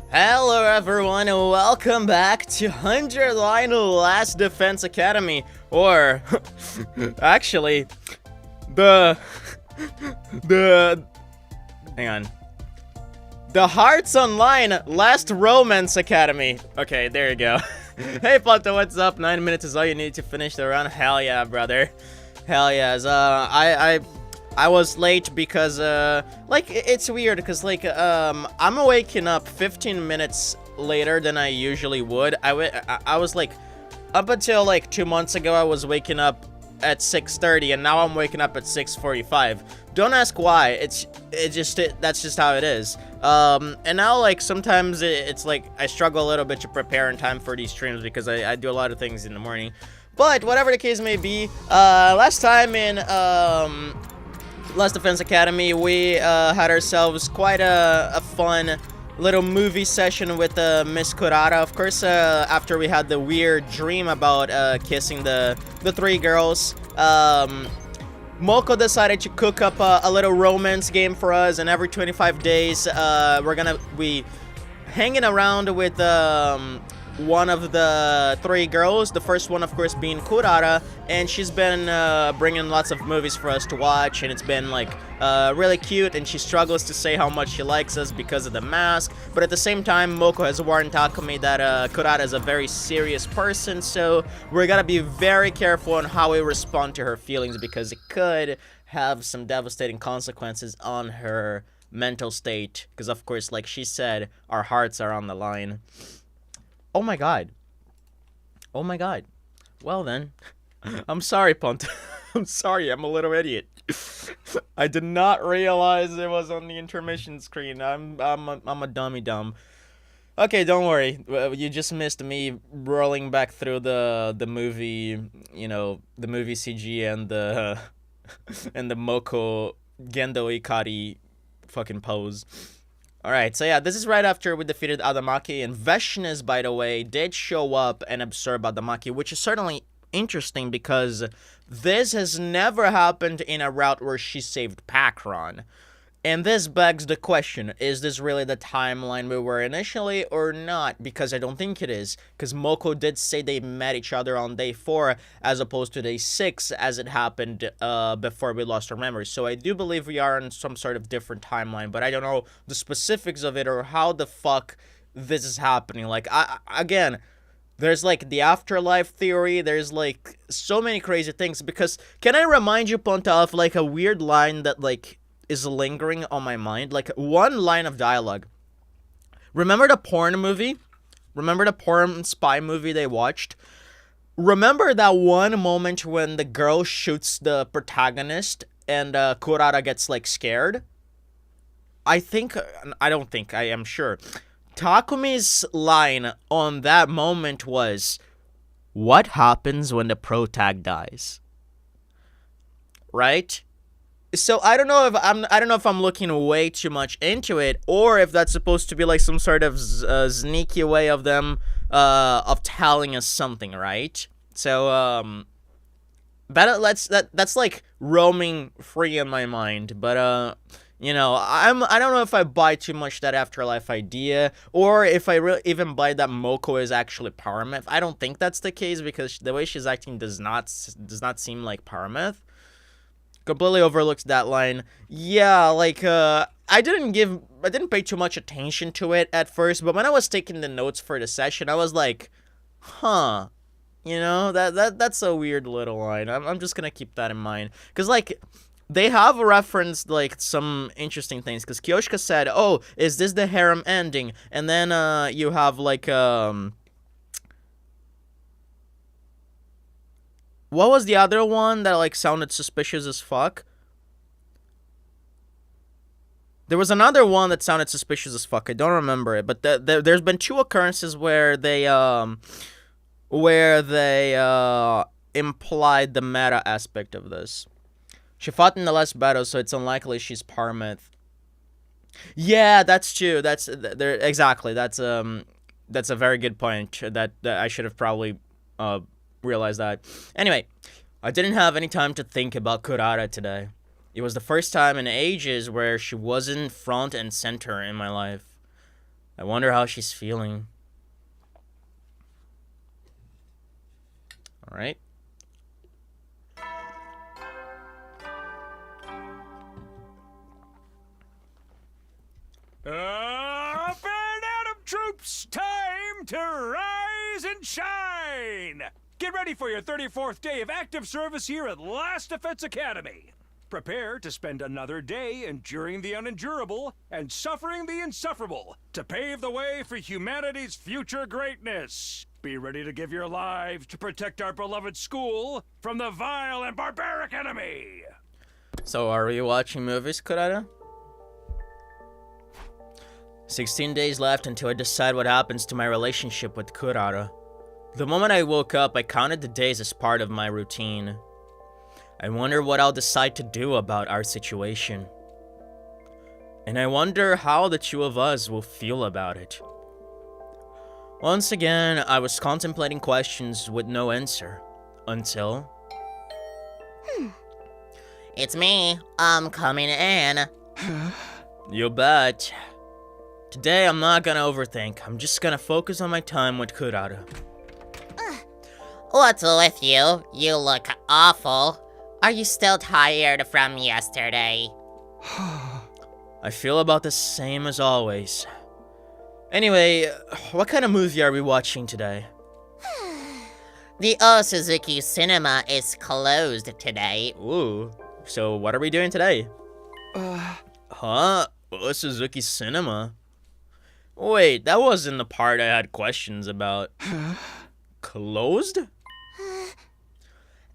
Hello everyone and welcome back to 100 Line Last Defense Academy, or actually the hang on, the Hearts Online Last Romance Academy. Okay, there you go. Hey Ponto, what's up? 9 minutes is all you need to finish the run. Hell yeah, brother. Hell yes. I was late because, like, it's weird because, like, I'm waking up 15 minutes later than I usually would. I was, like, up until, like, 2 months ago, I was waking up at 6:30, and now I'm waking up at 6:45. Don't ask why. That's just how it is. And now, like, sometimes it's, like, I struggle a little bit to prepare in time for these streams because I do a lot of things in the morning. But, whatever the case may be, last time in, Last Defense Academy, we had ourselves quite a fun little movie session with Miss Kurata. Of course, after we had the weird dream about kissing the three girls, Moko decided to cook up a little romance game for us, and every 25 days, we're gonna be hanging around with one of the three girls, the first one of course being Kurata, and she's been bringing lots of movies for us to watch, and it's been like really cute, and she struggles to say how much she likes us because of the mask, but at the same time Moko has warned Takumi that Kurata is a very serious person, so we're gonna be very careful on how we respond to her feelings because it could have some devastating consequences on her mental state, because of course, like she said, our hearts are on the line. Oh my god. Oh my god. Well then, I'm sorry, Ponto. I'm sorry, I'm a little idiot. I did not realize it was on the intermission screen. I'm a dummy dumb. Okay, don't worry. You just missed me rolling back through the movie, you know, the movie CG and the and the Moko Gendo Ikari fucking pose. Alright, so yeah, this is right after we defeated Adamaki, and Veshnes, by the way, did show up and absorb Adamaki, which is certainly interesting because this has never happened in a route where she saved Pakron. And this begs the question, is this really the timeline we were initially or not? Because I don't think it is, because Moko did say they met each other on day 4 as opposed to day 6 as it happened before we lost our memory. So I do believe we are in some sort of different timeline, but I don't know the specifics of it or how the fuck this is happening. Like, again, there's like the afterlife theory, there's like so many crazy things, because can I remind you, Ponta, of like a weird line that like is lingering on my mind, like one line of dialogue. Remember the porn movie? Remember the porn spy movie they watched? Remember that one moment when the girl shoots the protagonist and Kurata gets like scared? I am sure. Takumi's line on that moment was, "What happens when the protag dies?" Right? So I don't know if I'm looking way too much into it, or if that's supposed to be like some sort of sneaky way of them of telling us something, right? So that's like roaming free in my mind, but you know, I don't know if I buy too much that afterlife idea, or if I even buy that Moko is actually Paramount. I don't think that's the case because the way she's acting does not seem like Paramount. Completely overlooks that line. Yeah, like, I didn't pay too much attention to it at first, but when I was taking the notes for the session, I was like, huh, you know, that's a weird little line. I'm just gonna keep that in mind. Because, like, they have referenced like some interesting things because Kyoshka said, "Oh, is this the harem ending?" And then you have like what was the other one that like sounded suspicious as fuck? There was another one that sounded suspicious as fuck. I don't remember it, but there's been two occurrences where they implied the meta aspect of this. She fought in the last battle, so it's unlikely she's Parmeth. Yeah, that's true. That's there exactly. That's a very good point. That I should have probably realized that. Anyway, I didn't have any time to think about Kurara today. It was the first time in ages where she wasn't front and center in my life. I wonder how she's feeling. All right. Up and Adam troops, time to rise and shine! Get ready for your 34th day of active service here at Last Defense Academy. Prepare to spend another day enduring the unendurable and suffering the insufferable to pave the way for humanity's future greatness. Be ready to give your lives to protect our beloved school from the vile and barbaric enemy. So are we watching movies, Kurara? 16 days left until I decide what happens to my relationship with Kurara. The moment I woke up, I counted the days as part of my routine. I wonder what I'll decide to do about our situation. And I wonder how the two of us will feel about it. Once again, I was contemplating questions with no answer. Until... It's me. I'm coming in. You bet. Today, I'm not gonna overthink. I'm just gonna focus on my time with Kurara. What's with you? You look awful. Are you still tired from yesterday? I feel about the same as always. Anyway, what kind of movie are we watching today? The Suzuki Cinema is closed today. Ooh, so what are we doing today? Huh? Suzuki Cinema? Wait, that wasn't the part I had questions about. Closed?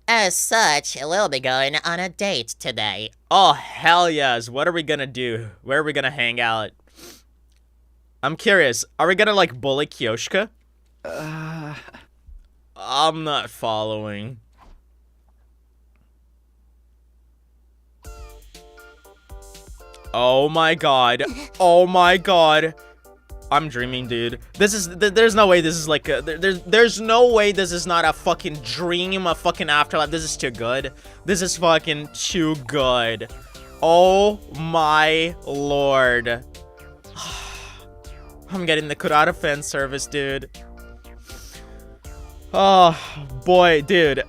As such, we'll be going on a date today. Oh, hell yes. What are we gonna do? Where are we gonna hang out? I'm curious. Are we gonna, like, bully Kyoshka? I'm not following. Oh my god. Oh my god. I'm dreaming, dude. This is, there's no way this is like a, there's no way this is not a fucking dream, a fucking afterlife. This is too good. This is fucking too good. Oh my lord. I'm getting the Kurara fan service, dude. Oh boy, dude.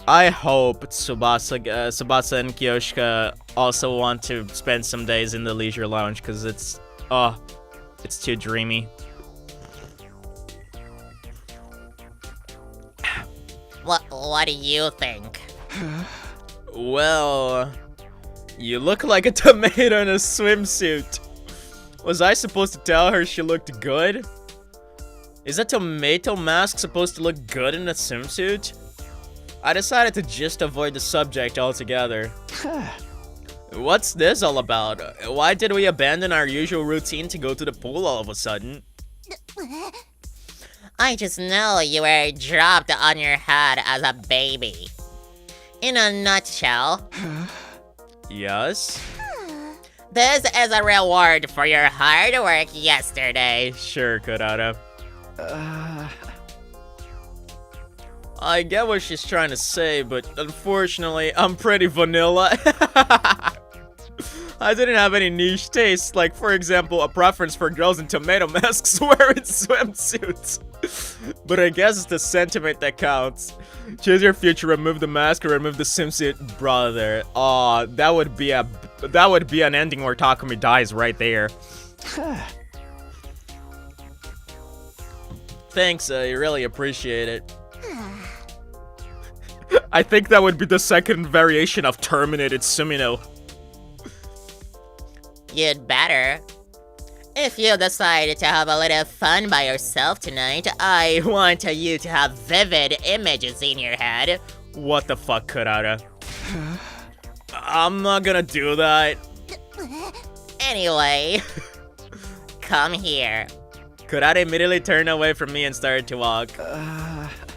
I hope Tsubasa and Kyoshka also want to spend some days in the leisure lounge, because it's too dreamy. What do you think? Well, you look like a tomato in a swimsuit. Was I supposed to tell her she looked good? Is a tomato mask supposed to look good in a swimsuit? I decided to just avoid the subject altogether. What's this all about? Why did we abandon our usual routine to go to the pool all of a sudden? I just know you were dropped on your head as a baby. In a nutshell, Yes? this is a reward for your hard work yesterday. Sure, Kurara. I get what she's trying to say, but unfortunately, I'm pretty vanilla. I didn't have any niche tastes, like, for example, a preference for girls in tomato masks wearing swimsuits. But I guess it's the sentiment that counts. Choose your future, remove the mask or remove the swimsuit, brother. Aw, that would be an ending where Takumi dies right there. Thanks, I really appreciate it. I think that would be the second variation of Terminated Sumino. You'd better. If you decided to have a little fun by yourself tonight, I want you to have vivid images in your head. What the fuck, Kurata? I'm not gonna do that. Anyway, come here. Kurata immediately turned away from me and started to walk.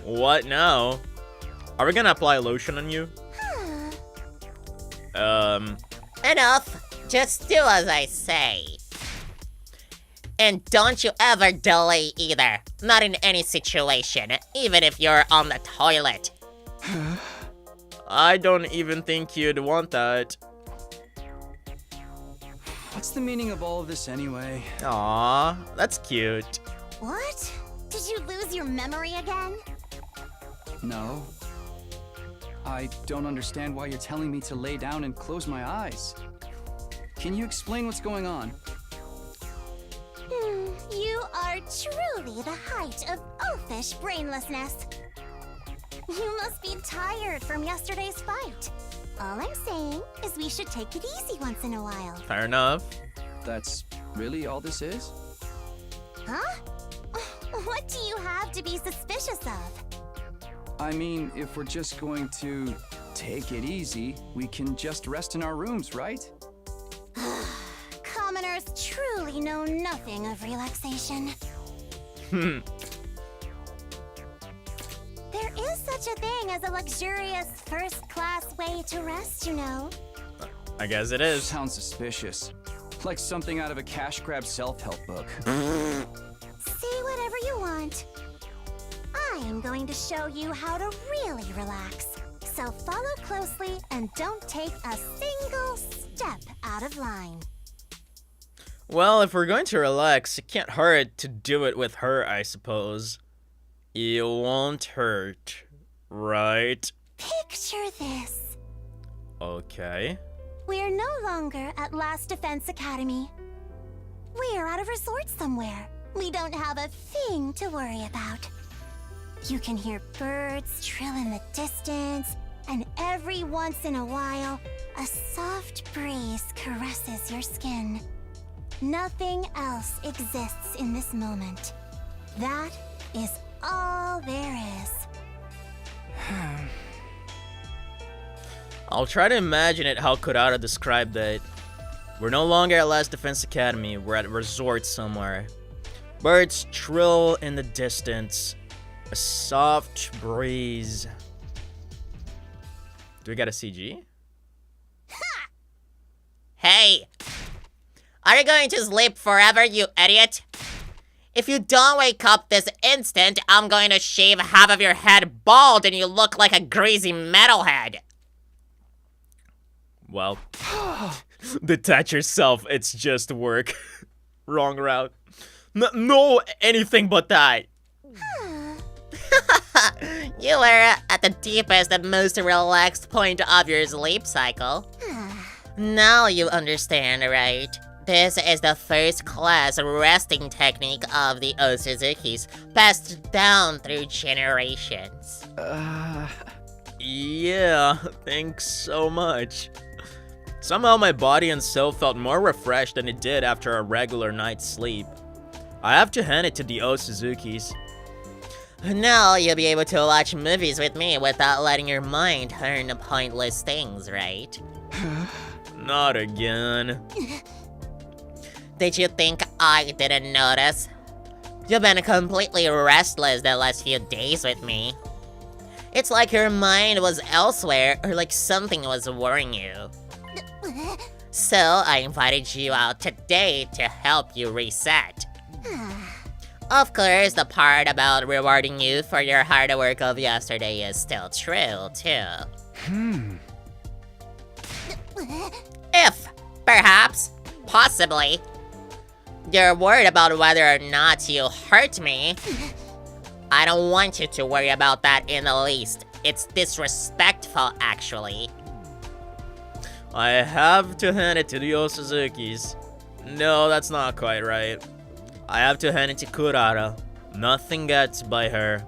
What now? Are we gonna apply lotion on you? Enough. Just do as I say. And don't you ever delay either. Not in any situation, even if you're on the toilet. I don't even think you'd want that. What's the meaning of all of this anyway? Aww, that's cute. What? Did you lose your memory again? No. I don't understand why you're telling me to lay down and close my eyes. Can you explain what's going on? You are truly the height of oafish brainlessness. You must be tired from yesterday's fight. All I'm saying is we should take it easy once in a while. Fair enough. That's really all this is? Huh? What do you have to be suspicious of? I mean, if we're just going to take it easy, we can just rest in our rooms, right? Commoners truly know nothing of relaxation. There is such a thing as a luxurious first-class way to rest, you know. I guess it is. Sounds suspicious. Like something out of a cash grab self-help book. Say whatever you want. I am going to show you how to really relax. So follow closely and don't take a single step out of line. Well, if we're going to relax, it can't hurt to do it with her, I suppose. It won't hurt, right? Picture this. Okay. We're no longer at Last Defense Academy. We're at a resort somewhere. We don't have a thing to worry about. You can hear birds trill in the distance, and every once in a while, a soft breeze caresses your skin. Nothing else exists in this moment. That is all there is. I'll try to imagine it how Kurata described it. We're no longer at Last Defense Academy, we're at a resort somewhere. Birds trill in the distance. A soft breeze. Do we got a CG? Hey! Are you going to sleep forever, you idiot? If you don't wake up this instant, I'm going to shave half of your head bald and you look like a greasy metalhead. Well, detach yourself, it's just work. Wrong route. No, anything but that. You were at the deepest and most relaxed point of your sleep cycle. Now you understand, right? This is the first-class resting technique of the Osuzukis, passed down through generations. Yeah, thanks so much. Somehow my body and soul felt more refreshed than it did after a regular night's sleep. I have to hand it to the Osuzukis. Now you'll be able to watch movies with me without letting your mind turn to pointless things, right? Not again. Did you think I didn't notice? You've been completely restless the last few days with me. It's like your mind was elsewhere or like something was worrying you. So I invited you out today to help you reset. Of course, the part about rewarding you for your hard work of yesterday is still true, too. If, perhaps, possibly, you're worried about whether or not you hurt me, I don't want you to worry about that in the least. It's disrespectful, actually. I have to hand it to the Osuzukis. No, that's not quite right. I have to hand it to Kurata. Nothing gets by her.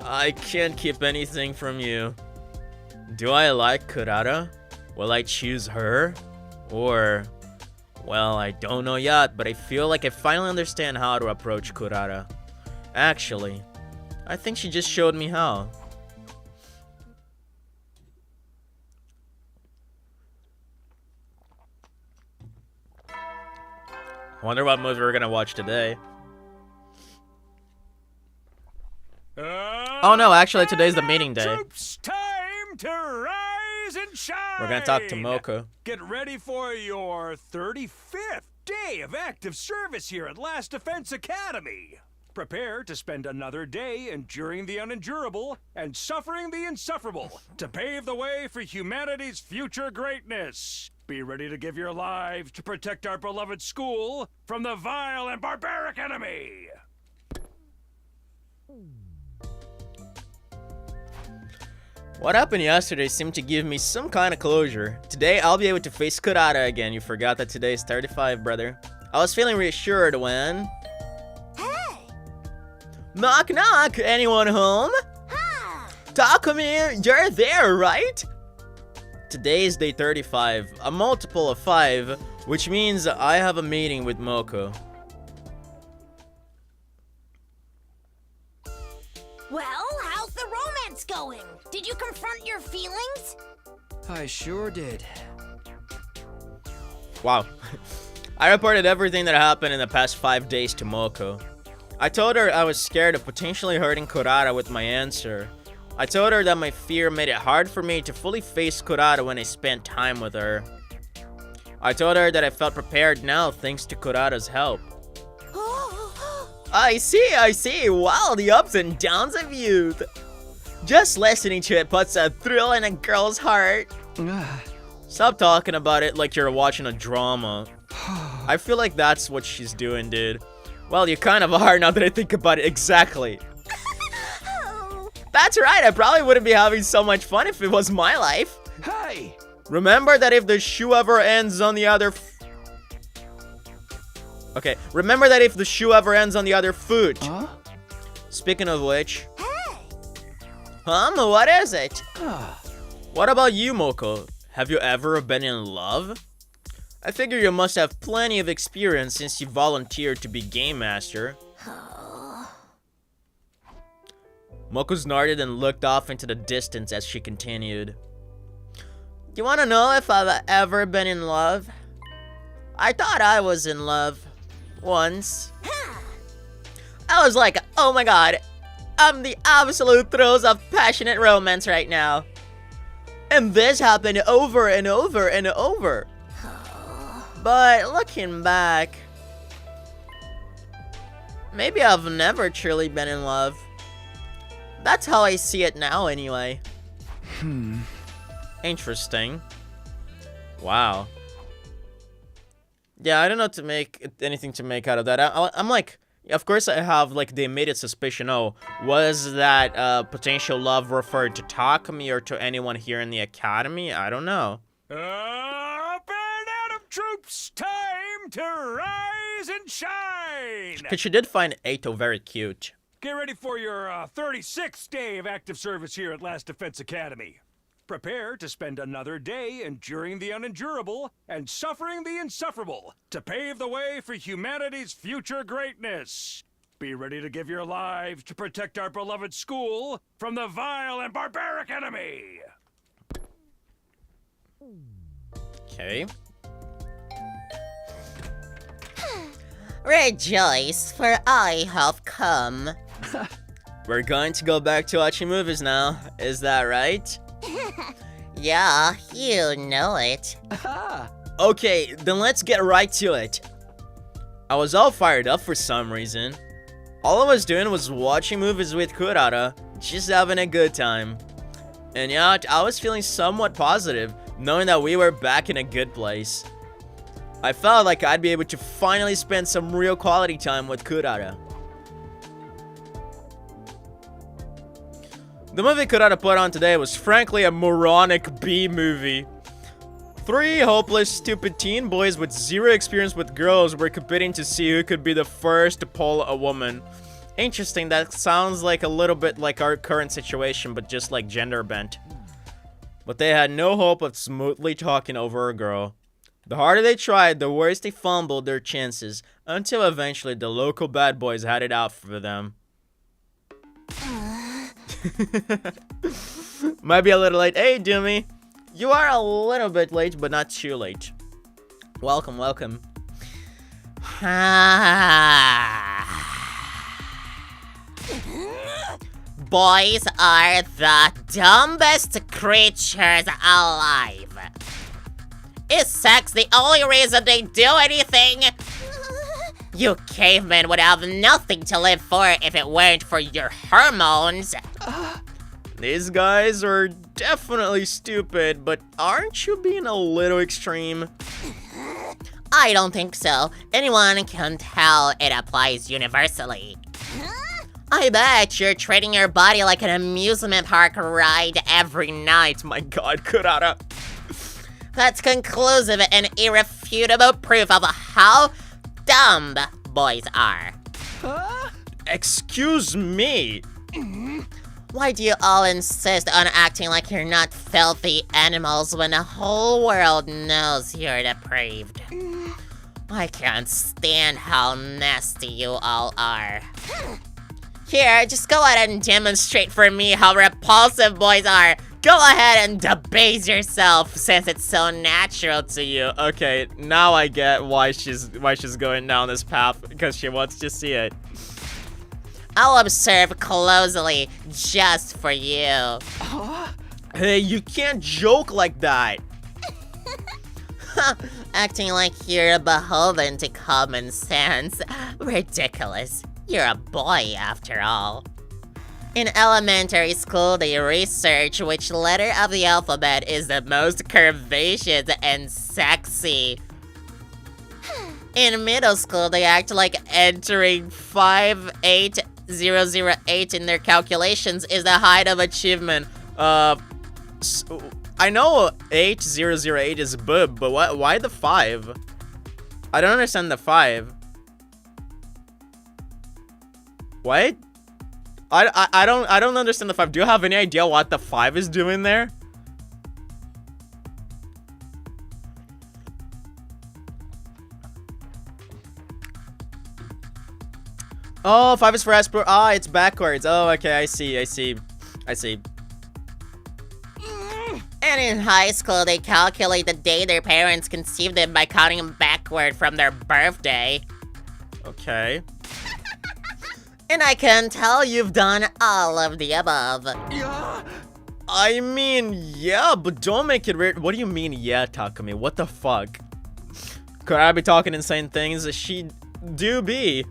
I can't keep anything from you. Do I like Kurata? Will I choose her? Or, well, I don't know yet, but I feel like I finally understand how to approach Kurata. Actually, I think she just showed me how. Wonder what movie we're gonna watch today. Oh no, actually today's the meeting day. Troops, time to rise and shine. We're gonna talk to Moko. Get ready for your 35th day of active service here at Last Defense Academy. Prepare to spend another day enduring the unendurable and suffering the insufferable to pave the way for humanity's future greatness. Be ready to give your lives to protect our beloved school from the vile and barbaric enemy. What happened yesterday seemed to give me some kind of closure. Today, I'll be able to face Kurata again. You forgot that today is 35, brother. I was feeling reassured when... Hey! Knock knock! Anyone home? Ha! Takumi, you're there, right? Today is day 35, a multiple of 5, which means I have a meeting with Moko. Well, how's the romance going? Did you confront your feelings? I sure did. Wow. I reported everything that happened in the past 5 days to Moko. I told her I was scared of potentially hurting Kurata with my answer. I told her that my fear made it hard for me to fully face Kurata when I spent time with her. I told her that I felt prepared now thanks to Kurata's help. I see. Wow, the ups and downs of youth. Just listening to it puts a thrill in a girl's heart. Stop talking about it like you're watching a drama. I feel like that's what she's doing, dude. Well, you kind of are now that I think about it exactly. That's right, I probably wouldn't be having so much fun if it was my life. Hey! Remember that if the shoe ever ends on the other... Okay, remember that if the shoe ever ends on the other foot. Huh? Speaking of which... Hey! What is it? What about you, Moko? Have you ever been in love? I figure you must have plenty of experience since you volunteered to be game master. Moko snorted and looked off into the distance as she continued. You wanna know if I've ever been in love? I thought I was in love. Once. I was like, oh my god, I'm the absolute throes of passionate romance right now. And this happened over and over and over. But looking back, maybe I've never truly been in love. That's how I see it now, anyway. Interesting. Wow. Yeah, I don't know to make anything to make out of that. I'm like, of course I have like the immediate suspicion. Oh, was that potential love referred to Takumi or to anyone here in the academy? I don't know. Up and out of troops, time to rise and shine. Because she did find Eito very cute. Get ready for your 36th day of active service here at Last Defense Academy. Prepare to spend another day enduring the unendurable and suffering the insufferable to pave the way for humanity's future greatness. Be ready to give your lives to protect our beloved school from the vile and barbaric enemy. Okay. Rejoice, for I have come. We're going to go back to watching movies now. Is that right? Yeah, you know it. Okay, then let's get right to it. I was all fired up for some reason. All I was doing was watching movies with Kurata, just having a good time. And yeah, I was feeling somewhat positive, knowing that we were back in a good place. I felt like I'd be able to finally spend some real quality time with Kurata. The movie Kurata put on today was frankly a moronic B-movie. 3 hopeless, stupid teen boys with zero experience with girls were competing to see who could be the first to pull a woman. Interesting, that sounds like a little bit like our current situation, but just like gender bent. But they had no hope of smoothly talking over a girl. The harder they tried, the worse they fumbled their chances, until eventually the local bad boys had it out for them. Might be a little late. Hey, Doomy. You are a little bit late, but not too late. Welcome, welcome. Boys are the dumbest creatures alive. Is sex the only reason they do anything? You cavemen would have nothing to live for if it weren't for your hormones. These guys are definitely stupid, but aren't you being a little extreme? I don't think so. Anyone can tell it applies universally. I bet you're treating your body like an amusement park ride every night. My god, Kurata. That's conclusive and irrefutable proof of how dumb boys are. Excuse me. Why do you all insist on acting like you're not filthy animals when the whole world knows you're depraved? I can't stand how nasty you all are. Here, just go ahead and demonstrate for me how repulsive boys are. Go ahead and debase yourself, since it's so natural to you. Okay, now I get why she's going down this path, because she wants to see it. I'll observe closely, just for you. Hey, you can't joke like that. Acting like you're beholden to common sense. Ridiculous. You're a boy, after all. In elementary school, they research which letter of the alphabet is the most curvaceous and sexy. In middle school, they act like entering 58008 in their calculations is the height of achievement. I know 8008 is boob, but why the 5? I don't understand the 5. What? I don't understand the 5. Do you have any idea what the 5 is doing there? Oh, 5 is for Esper. Ah, it's backwards. Oh, okay, I see. And in high school, they calculate the day their parents conceived them by counting them backward from their birthday. Okay. And I can tell you've done all of the above. I mean, yeah, but don't make it weird. What do you mean, yeah, Takumi? What the fuck? Could I be talking insane things? She do be.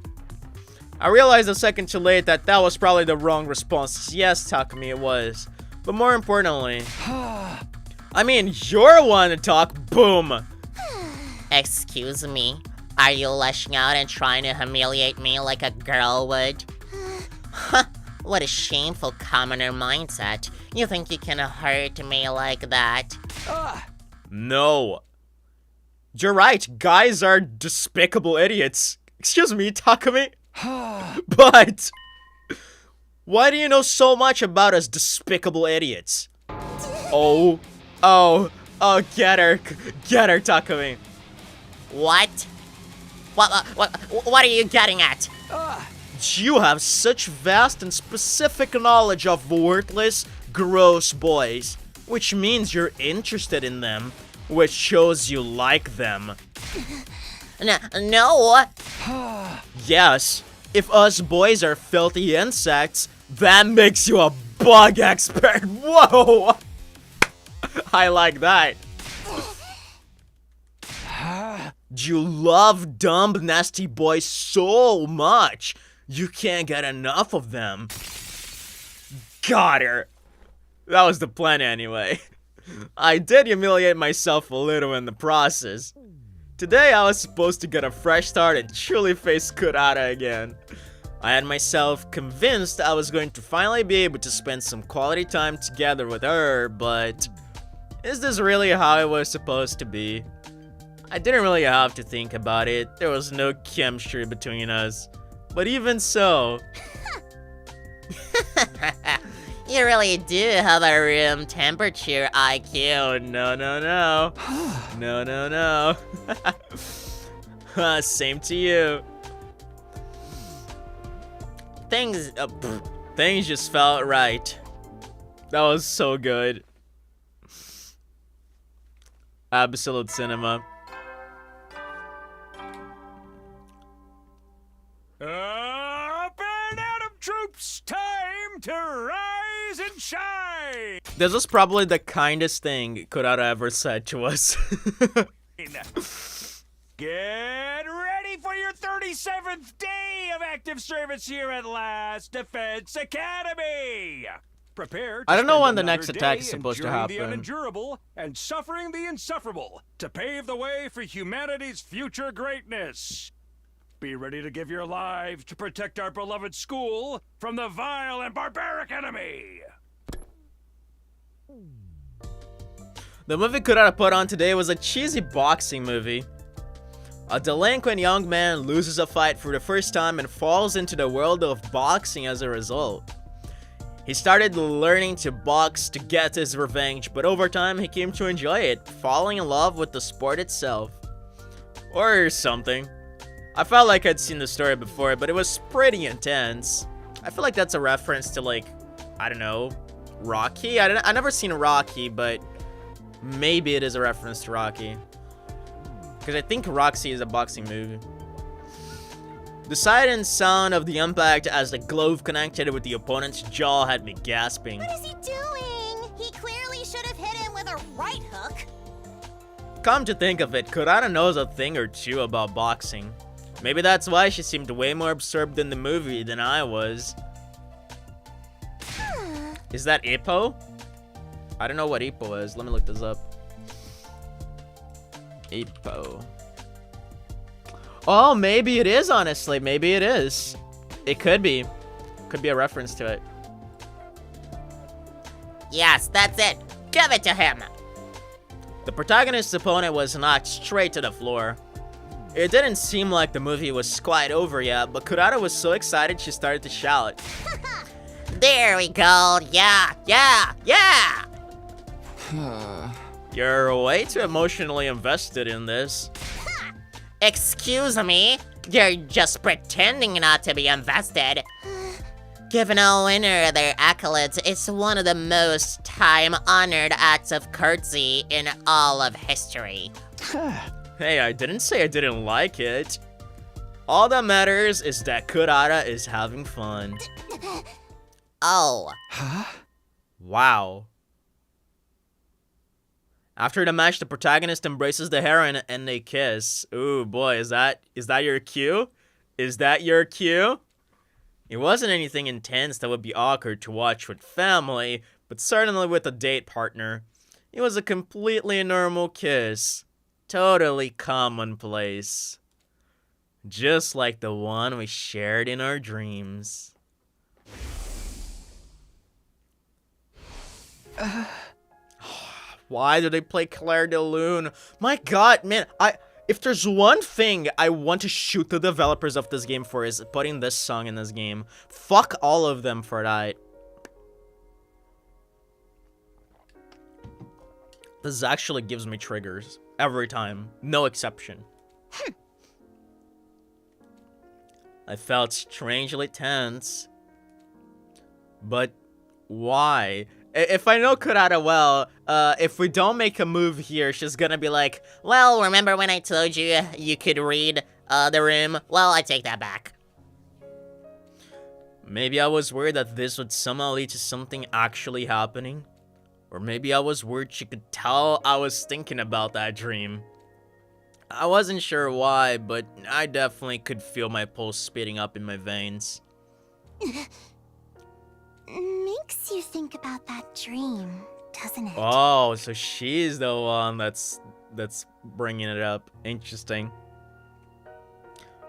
I realized a second too late that was probably the wrong response. Yes, Takumi, it was. But more importantly, I mean, you're one to talk. Boom. Excuse me? Are you lashing out and trying to humiliate me like a girl would? What a shameful commoner mindset. You think you can hurt me like that? No. You're right. Guys are despicable idiots. Excuse me, Takumi. But why do you know so much about us despicable idiots? Oh, get her, Takumi. What? What are you getting at? You have such vast and specific knowledge of worthless, gross boys, which means you're interested in them, which shows you like them. No. Yes, if us boys are filthy insects, that makes you a bug expert. Whoa! I like that. You love dumb, nasty boys so much, you can't get enough of them. Got her. That was the plan anyway. I did humiliate myself a little in the process. Today I was supposed to get a fresh start and truly face Kurata again. I had myself convinced I was going to finally be able to spend some quality time together with her, but is this really how it was supposed to be? I didn't really have to think about it. There was no chemistry between us. But even so... You really do have a room temperature IQ. No, no, no. No, no, no. Same to you. Things just felt right. That was so good. Absolute cinema. Up and out of troops, time to rise and shine! This was probably the kindest thing Kurata ever said to us. Get ready for your 37th day of active service here at Last Defense Academy! Prepare to I don't know spend when the another next attack is day supposed to enduring the happen. unendurable and suffering the insufferable to pave the way for humanity's future greatness. Be ready to give your lives to protect our beloved school from the vile and barbaric enemy! The movie Kurata put on today was a cheesy boxing movie. A delinquent young man loses a fight for the first time and falls into the world of boxing as a result. He started learning to box to get his revenge, but over time he came to enjoy it, falling in love with the sport itself. Or something. I felt like I'd seen the story before, but it was pretty intense. I feel like that's a reference to, like, I don't know, Rocky? I never seen Rocky, but maybe it is a reference to Rocky. Because I think Roxy is a boxing movie. The sight and sound of the impact as the glove connected with the opponent's jaw had me gasping. What is he doing? He clearly should have hit him with a right hook. Come to think of it, Kurata knows a thing or two about boxing. Maybe that's why she seemed way more absorbed in the movie than I was. Is that Ippo? I don't know what Ippo is. Let me look this up. Ippo. Oh, maybe it is, honestly. Maybe it is. It could be. Could be a reference to it. Yes, that's it. Give it to him. The protagonist's opponent was knocked straight to the floor. It didn't seem like the movie was quite over yet, but Kurata was so excited she started to shout. There we go. Yeah, yeah, yeah. You're way too emotionally invested in this. Excuse me. You're just pretending not to be invested. Giving a winner their accolades is one of the most time-honored acts of courtesy in all of history. Hey, I didn't say I didn't like it. All that matters is that Kurata is having fun. Oh. Wow. After the match, the protagonist embraces the heroine and they kiss. Ooh, boy, is that your cue? Is that your cue? It wasn't anything intense that would be awkward to watch with family, but certainly with a date partner. It was a completely normal kiss. Totally commonplace. Just like the one we shared in our dreams. Why do they play Claire de Lune? My god, man, if there's one thing I want to shoot the developers of this game for is putting this song in this game. Fuck all of them for that. This actually gives me triggers. Every time. No exception. I felt strangely tense. But why? If I know Kurata well, if we don't make a move here, she's gonna be like, Well, remember when I told you you could read the room? Well, I take that back. maybe I was worried that this would somehow lead to something actually happening. Or maybe I was worried she could tell I was thinking about that dream. I wasn't sure why, but I definitely could feel my pulse speeding up in my veins. Makes you think about that dream, doesn't it? Oh, so she's the one that's bringing it up. Interesting.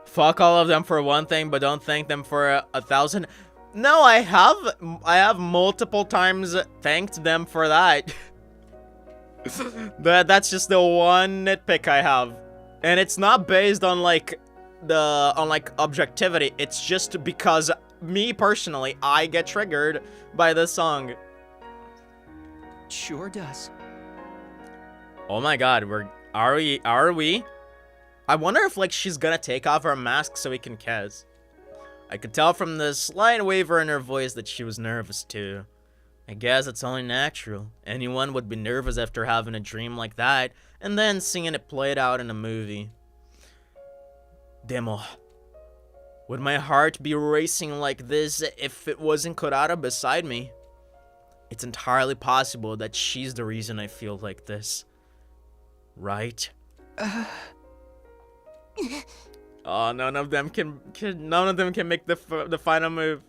Fuck all of them for one thing, but don't thank them for 1,000. No, I have multiple times thanked them for that. That's just the one nitpick I have. And it's not based on, like, objectivity. It's just because me personally, I get triggered by this song. Sure does. Oh my god, are we? I wonder if like she's gonna take off her mask so we can kiss. I could tell from the slight waver in her voice that she was nervous too. I guess it's only natural. Anyone would be nervous after having a dream like that and then seeing it played out in a movie. Demo. Would my heart be racing like this if it wasn't Kurata beside me? It's entirely possible that she's the reason I feel like this. Right? Oh, none of them can make the final move.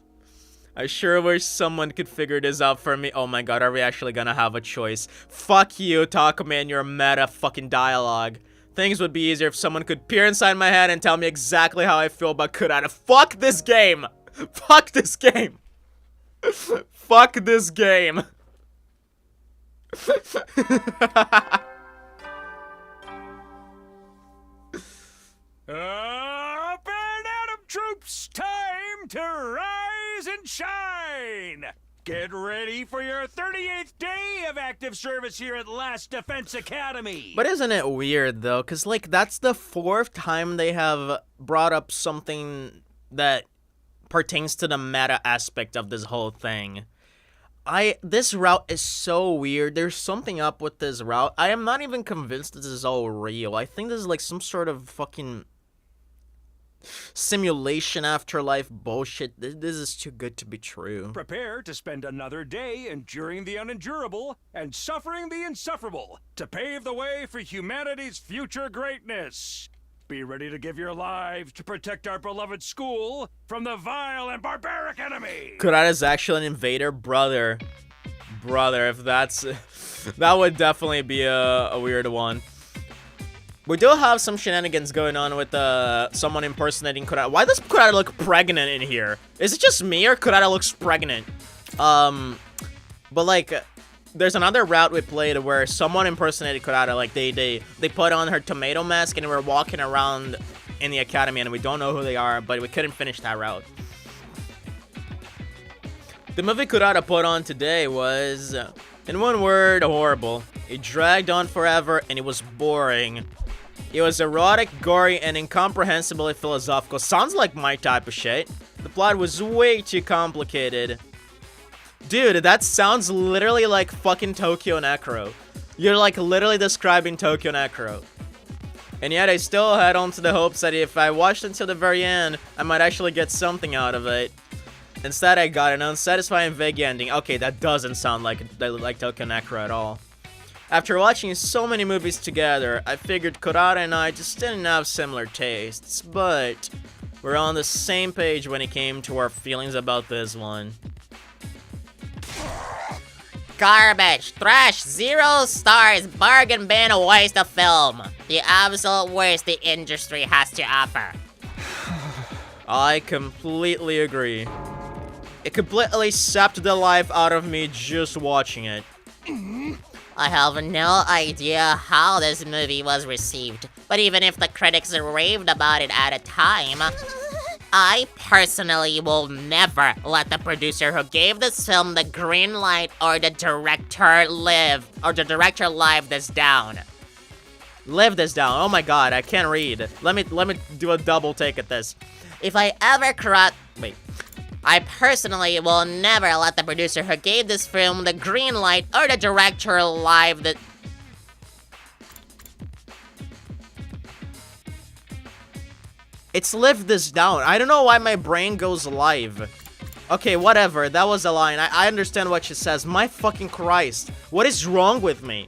I sure wish someone could figure this out for me. Oh my god, are we actually gonna have a choice? Fuck you, Takumi, and your meta fucking dialogue. Things would be easier if someone could peer inside my head and tell me exactly how I feel about Kurata. Fuck this game! Fuck this game! Fuck this game! Up and Adam troops, time to rise and shine! Get ready for your 38th day of active service here at Last Defense Academy! But isn't it weird though? Cause like that's the 4th time they have brought up something that pertains to the meta aspect of this whole thing. This route is so weird. There's something up with this route. I am not even convinced this is all real. I think this is like some sort of fucking simulation afterlife bullshit. This is too good to be true. Prepare to spend another day enduring the unendurable and suffering the insufferable to pave the way for humanity's future greatness. Be ready to give your lives to protect our beloved school from the vile and barbaric enemy! Kurata's actually an invader? Brother, if that's... that would definitely be a weird one. We do have some shenanigans going on with someone impersonating Kurata. Why does Kurata look pregnant in here? Is it just me or Kurata looks pregnant? But like... There's another route we played where someone impersonated Kurata, like they put on her tomato mask and we're walking around in the academy and we don't know who they are, but we couldn't finish that route. The movie Kurata put on today was, in one word, horrible. It dragged on forever and it was boring. It was erotic, gory, and incomprehensibly philosophical. Sounds like my type of shit. The plot was way too complicated. Dude, that sounds literally like fucking Tokyo Necro. You're like literally describing Tokyo Necro. And yet I still had on to the hopes that if I watched until the very end, I might actually get something out of it. Instead, I got an unsatisfying vague ending. Okay, that doesn't sound like Tokyo Necro at all. After watching so many movies together, I figured Kurata and I just didn't have similar tastes, but we're on the same page when it came to our feelings about this one. Garbage, trash, 0 stars, bargain bin, a waste of film. The absolute worst the industry has to offer. I completely agree. It completely sapped the life out of me just watching it. I have no idea how this movie was received, but even if the critics raved about it at a time, I personally will never let the producer who gave this film the green light or the director live this down. Live this down. Oh my god, I can't read. Let me do a double take at this. If I ever I personally will never let the producer who gave this film the green light or the director live the... It's live this down. I don't know why my brain goes live. Okay, whatever. That was a line. I understand what she says. My fucking Christ. What is wrong with me?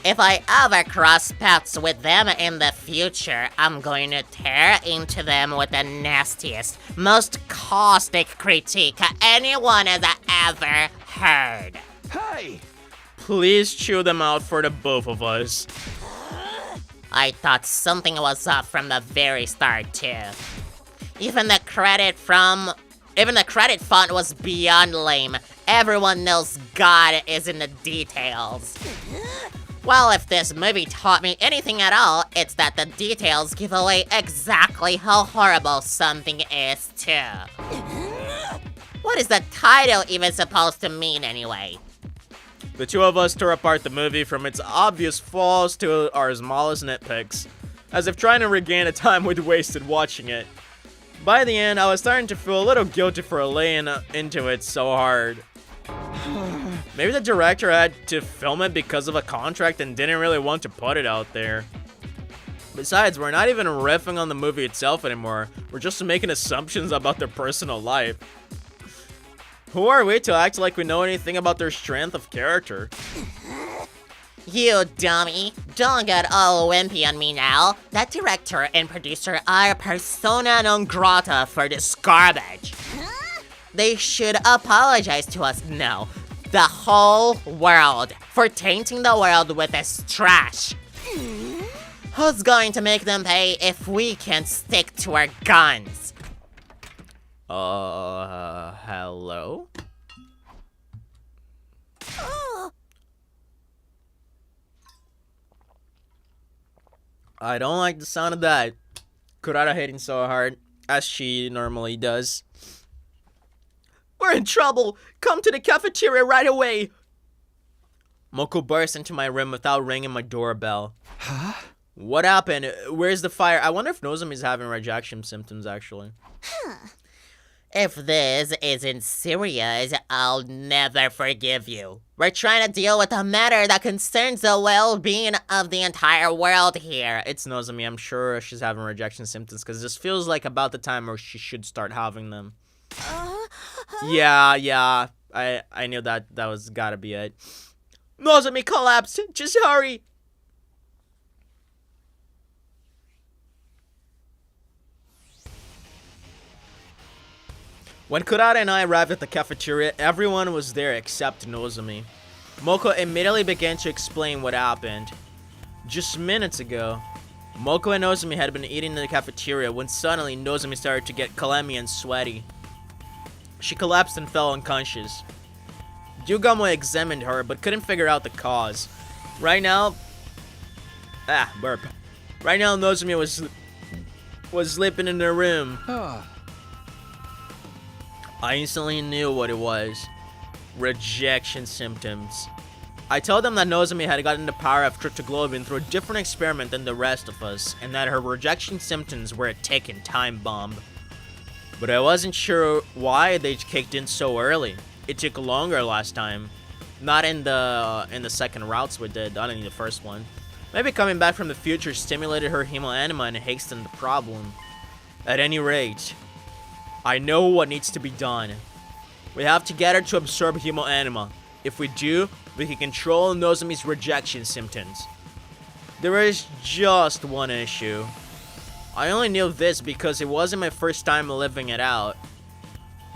If I ever cross paths with them in the future, I'm going to tear into them with the nastiest, most caustic critique anyone has ever heard. Hey! Please chew them out for the both of us. I thought something was up from the very start, too. Even the credit font was beyond lame. Everyone knows God is in the details. Well, if this movie taught me anything at all, it's that the details give away exactly how horrible something is, too. What is the title even supposed to mean, anyway? The two of us tore apart the movie from its obvious flaws to our smallest nitpicks, as if trying to regain the time we'd wasted watching it. By the end, I was starting to feel a little guilty for laying into it so hard. Maybe the director had to film it because of a contract and didn't really want to put it out there. Besides, we're not even riffing on the movie itself anymore. We're just making assumptions about their personal life. Who are we to act like we know anything about their strength of character? You dummy. Don't get all wimpy on me now. That director and producer are persona non grata for this garbage. They should apologize to us now. The whole world. For tainting the world with this trash. Who's going to make them pay if we can't stick to our guns? Hello? I don't like the sound of that. Kurata hitting so hard, as she normally does. We're in trouble! Come to the cafeteria right away! Moko burst into my room without ringing my doorbell. Huh? What happened? Where's the fire? I wonder if Nozomi's having rejection symptoms, actually. If this isn't serious, I'll never forgive you. We're trying to deal with a matter that concerns the well-being of the entire world here. It's Nozomi. I'm sure she's having rejection symptoms because this feels like about the time where she should start having them. Yeah. I knew that was gotta be it. Nozomi collapsed. Just hurry. When Kurata and I arrived at the cafeteria, everyone was there except Nozomi. Moko immediately began to explain what happened. Just minutes ago, Moko and Nozomi had been eating in the cafeteria when suddenly Nozomi started to get clammy and sweaty. She collapsed and fell unconscious. Yugamo examined her but couldn't figure out the cause. Right now, Nozomi was sleeping in her room. I instantly knew what it was. Rejection symptoms. I told them that Nozomi had gotten the power of cryptoglobin through a different experiment than the rest of us, and that her rejection symptoms were a ticking time bomb. But I wasn't sure why they kicked in so early. It took longer last time. Not in the second routes we did, not in the first one. Maybe coming back from the future stimulated her hemoanima and hastened the problem. At any rate, I know what needs to be done. We have to get her to absorb hemoanima. If we do, we can control Nozomi's rejection symptoms. There is just one issue. I only knew this because it wasn't my first time living it out.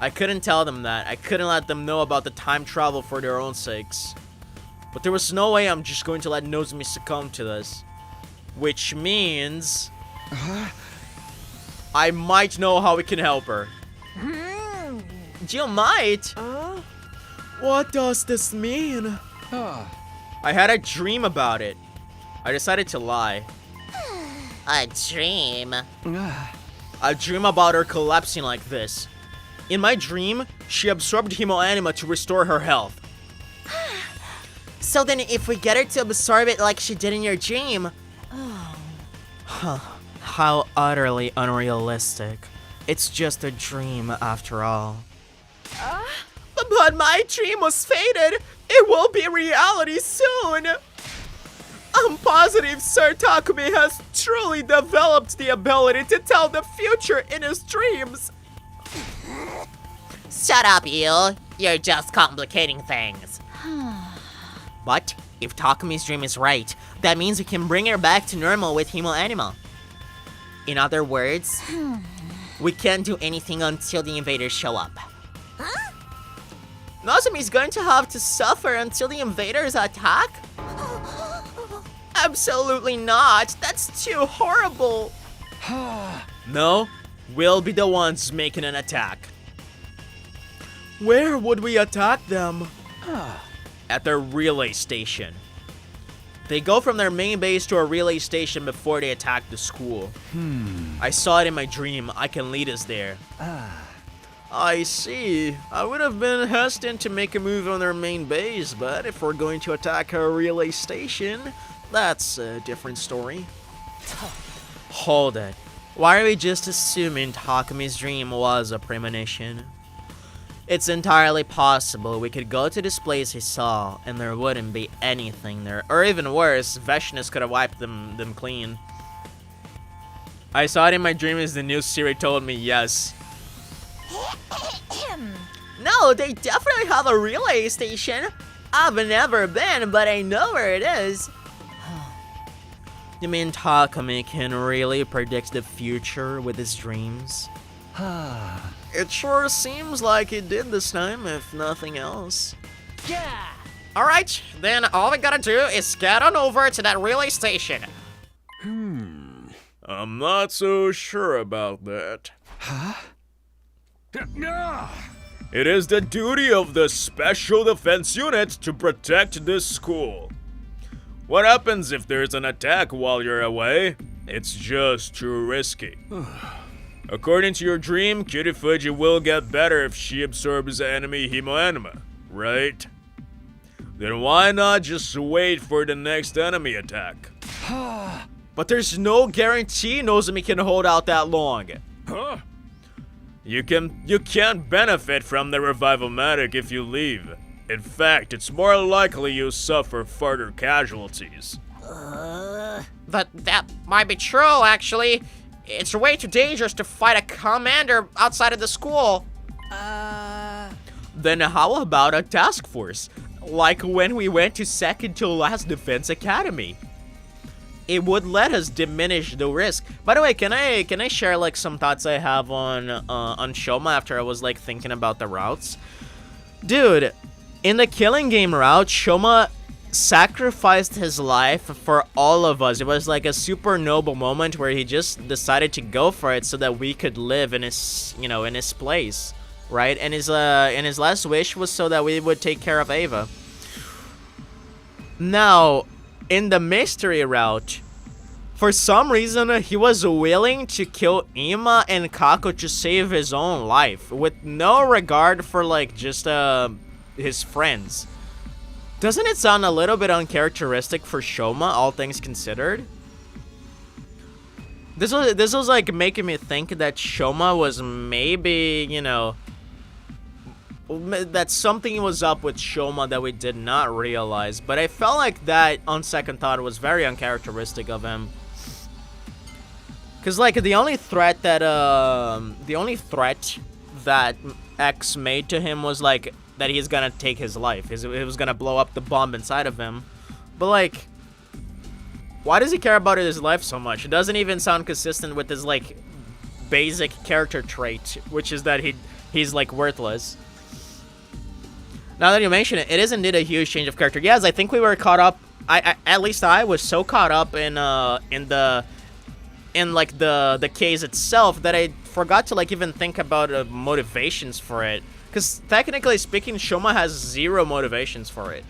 I couldn't tell them that. I couldn't let them know about the time travel for their own sakes. But there was no way I'm just going to let Nozomi succumb to this. Which means I might know how we can help her. You might? What does this mean? I had a dream about it. I decided to lie. A dream? A dream about her collapsing like this. In my dream, she absorbed hemoanima to restore her health. So then if we get her to absorb it like she did in your dream... How utterly unrealistic. It's just a dream after all. But my dream was faded. It will be reality soon. I'm positive Sir Takumi has truly developed the ability to tell the future in his dreams. Shut up, you. You're just complicating things. But if Takumi's dream is right, that means we can bring her back to normal with hemoanima. In other words, we can't do anything until the invaders show up. Nozomi's going to have to suffer until the invaders attack? Absolutely not. That's too horrible. No, we'll be the ones making an attack. Where would we attack them? At the relay station. They go from their main base to a relay station before they attack the school. I saw it in my dream. I can lead us there. I see. I would have been hesitant to make a move on their main base, but if we're going to attack a relay station, that's a different story. Hold it. Why are we just assuming Takumi's dream was a premonition? It's entirely possible we could go to this place he saw, and there wouldn't be anything there. Or even worse, Veshnus could have wiped them clean. I saw it in my dream as the news Siri told me, yes. No, they definitely have a relay station. I've never been, but I know where it is. You mean Takumi can really predict the future with his dreams? It sure seems like he did this time, if nothing else. Yeah. Alright, then all we gotta do is get on over to that relay station. I'm not so sure about that. No! It is the duty of the Special Defense Unit to protect this school. What happens if there's an attack while you're away? It's just too risky. According to your dream, Kirifuji will get better if she absorbs enemy hemoanima, right? Then why not just wait for the next enemy attack? But there's no guarantee Nozomi can hold out that long. Huh? You can't benefit from the revival-matic if you leave. In fact, it's more likely you suffer further casualties. That might be true, actually. It's way too dangerous to fight a commander outside of the school. Then how about a task force? Like when we went to second to last Defense Academy. It would let us diminish the risk. By the way, can I share like some thoughts I have on Shoma after I was like thinking about the routes? Dude, in the killing game route, Shoma sacrificed his life for all of us. It was like a super noble moment where he just decided to go for it so that we could live in his, you know, in his place, right? And his last wish was so that we would take care of Ava. Now, in the mystery route, for some reason, he was willing to kill Ima and Kako to save his own life, with no regard for, like, just, his friends. Doesn't it sound a little bit uncharacteristic for Shoma, all things considered? This was, like, making me think that Shoma was maybe, you know, that something was up with Shoma that we did not realize, but I felt like that on second thought was very uncharacteristic of him. Cause like the only threat that X made to him was like that he's gonna take his life. It was gonna blow up the bomb inside of him. But like, why does he care about his life so much? It doesn't even sound consistent with his like basic character trait, which is that he's like worthless. Now that you mention it, it is indeed a huge change of character. Yes, I think we were caught up. At least I was so caught up in the case itself that I forgot to like even think about motivations for it. Because technically speaking, Shoma has zero motivations for it.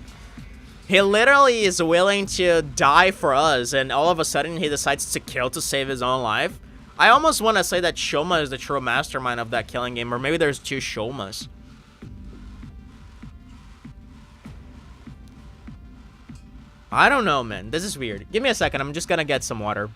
He literally is willing to die for us, and all of a sudden he decides to kill to save his own life. I almost want to say that Shoma is the true mastermind of that killing game, or maybe there's two Shomas. I don't know, man. This is weird. Give me a second. I'm just gonna get some water.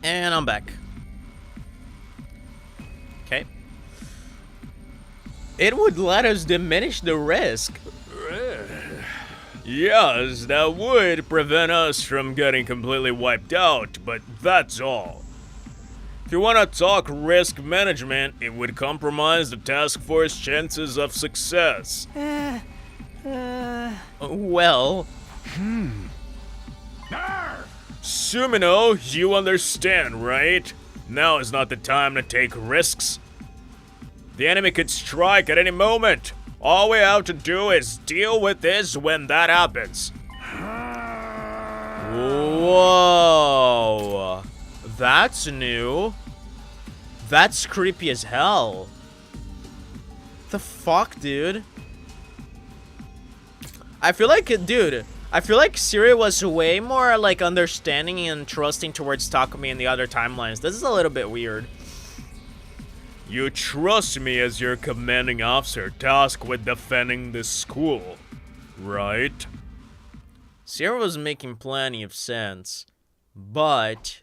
And I'm back. Okay. It would let us diminish the risk. Yes, that would prevent us from getting completely wiped out, but that's all. If you want to talk risk management, it would compromise the task force chances of success. Well, Sumino, you understand, right? Now is not the time to take risks. The enemy could strike at any moment. All we have to do is deal with this when that happens. whoa. That's new. That's creepy as hell. The fuck, dude? I feel like Siri was way more like understanding and trusting towards Takumi in the other timelines. This is a little bit weird. You trust me as your commanding officer tasked with defending the school, right? Siri was making plenty of sense, but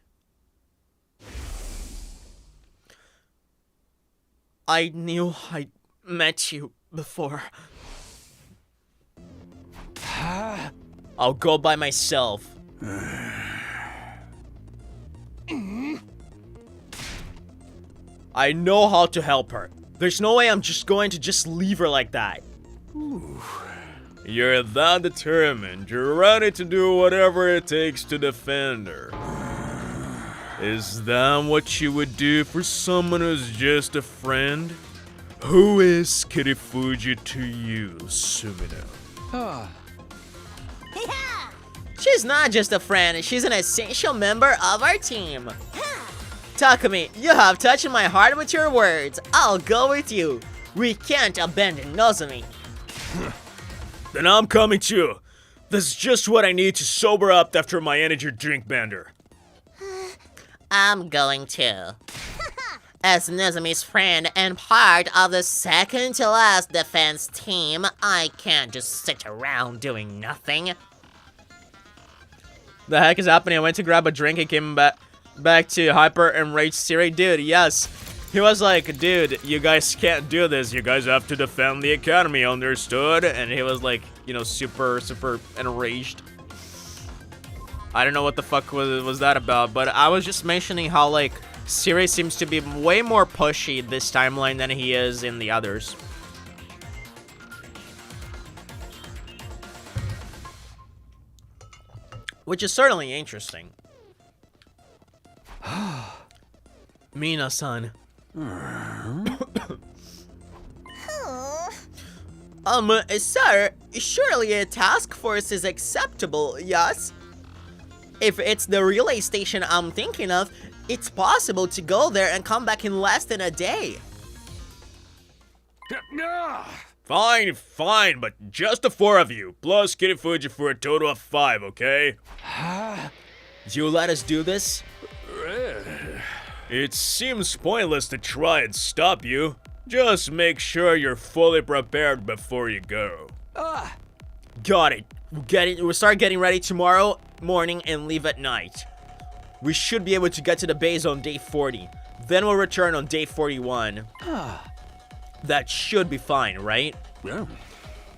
I knew I met you before. I'll go by myself. I know how to help her. There's no way I'm just going to leave her like that. You're that determined. You're ready to do whatever it takes to defend her. Is that what you would do for someone who's just a friend? Who is Kirifuji to you, Sumino? She's not just a friend, she's an essential member of our team. Takumi, you have touched my heart with your words. I'll go with you. We can't abandon Nozomi. Then I'm coming too. This is just what I need to sober up after my energy drink bender. I'm going to. As Nozomi's friend and part of the second to last defense team, I can't just sit around doing nothing. The heck is happening? I went to grab a drink and came back to hyper enraged Siri. Dude, yes. He was like, dude, you guys can't do this. You guys have to defend the academy, understood? And he was like, you know, super enraged. I don't know what the fuck was that about, but I was just mentioning how, like, Siri seems to be way more pushy this timeline than he is in the others. Which is certainly interesting. Mina-san. Sir, surely a task force is acceptable, yes? If it's the relay station I'm thinking of, it's possible to go there and come back in less than a day. Fine, but just the 4 of you, plus Kirifuji for a total of 5, okay? You let us do this? It seems pointless to try and stop you. Just make sure you're fully prepared before you go. Got it. We'll start getting ready tomorrow morning and leave at night. We should be able to get to the base on day 40. Then we'll return on day 41. That should be fine, right? Yeah.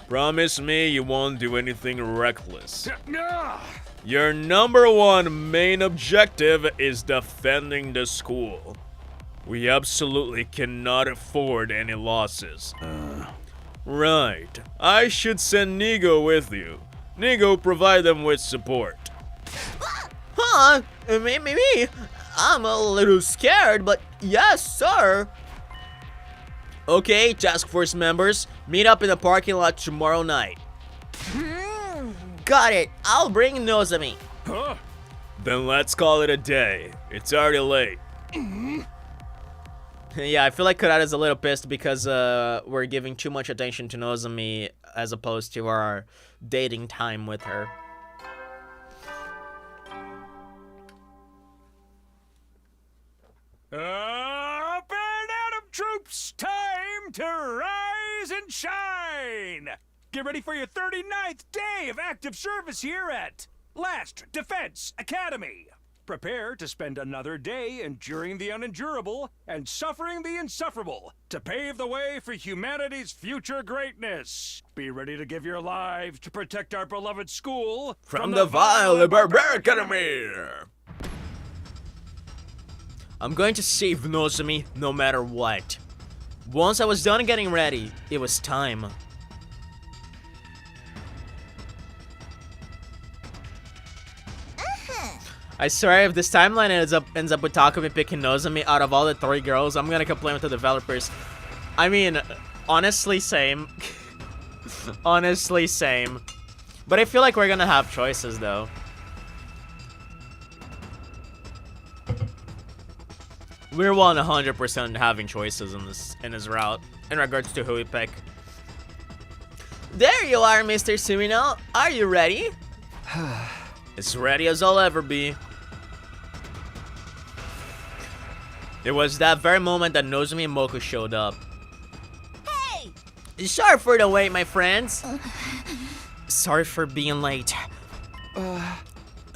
Promise me you won't do anything reckless. Your #1 main objective is defending the school. We absolutely cannot afford any losses. Right. I should send Nigo with you. Nigo provide them with support. Huh? Me? I'm a little scared, but yes, sir. Okay, task force members, meet up in the parking lot tomorrow night. Got it. I'll bring Nozomi. Then let's call it a day. It's already late. Yeah, I feel like Kurata's a little pissed because we're giving too much attention to Nozomi as opposed to our dating time with her. Up and Adam troops, time to rise and shine! Get ready for your 39th day of active service here at Last Defense Academy. Prepare to spend another day enduring the unendurable and suffering the insufferable to pave the way for humanity's future greatness. Be ready to give your lives to protect our beloved school From the vile and barbaric enemy. I'm going to save Nozomi no matter what. Once I was done getting ready, it was time. I swear, if this timeline ends up with Takumi picking Nozomi out of all the 3 girls, I'm gonna complain with the developers. I mean, honestly, same. Honestly, same. But I feel like we're gonna have choices, though. We're 100% having choices in this route in regards to who we pick. There you are, Mr. Sumino. Are you ready? As ready as I'll ever be. It was that very moment that Nozomi and Moko showed up. Hey! Sorry for the wait, my friends. Sorry for being late.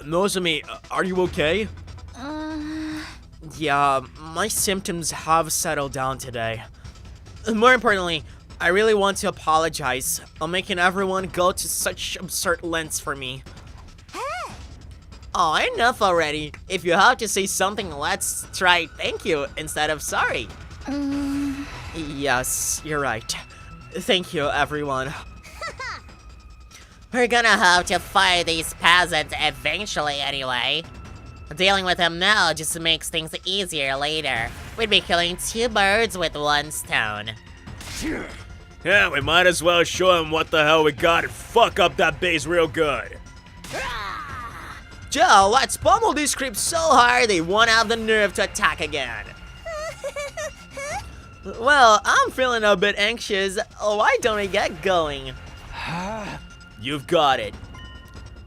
Nozomi, are you okay? Yeah, my symptoms have settled down today. More importantly, I really want to apologize on making everyone go to such absurd lengths for me. Oh, enough already. If you have to say something, let's try thank you instead of sorry. Yes, you're right. Thank you, everyone. We're gonna have to fight these peasants eventually anyway. Dealing with them now just makes things easier later. We'd be killing 2 birds with 1 stone. Yeah, we might as well show them what the hell we got and fuck up that base real good. Joe, let's pummel these creeps so hard they won't have the nerve to attack again. Well, I'm feeling a bit anxious. Why don't we get going? You've got it.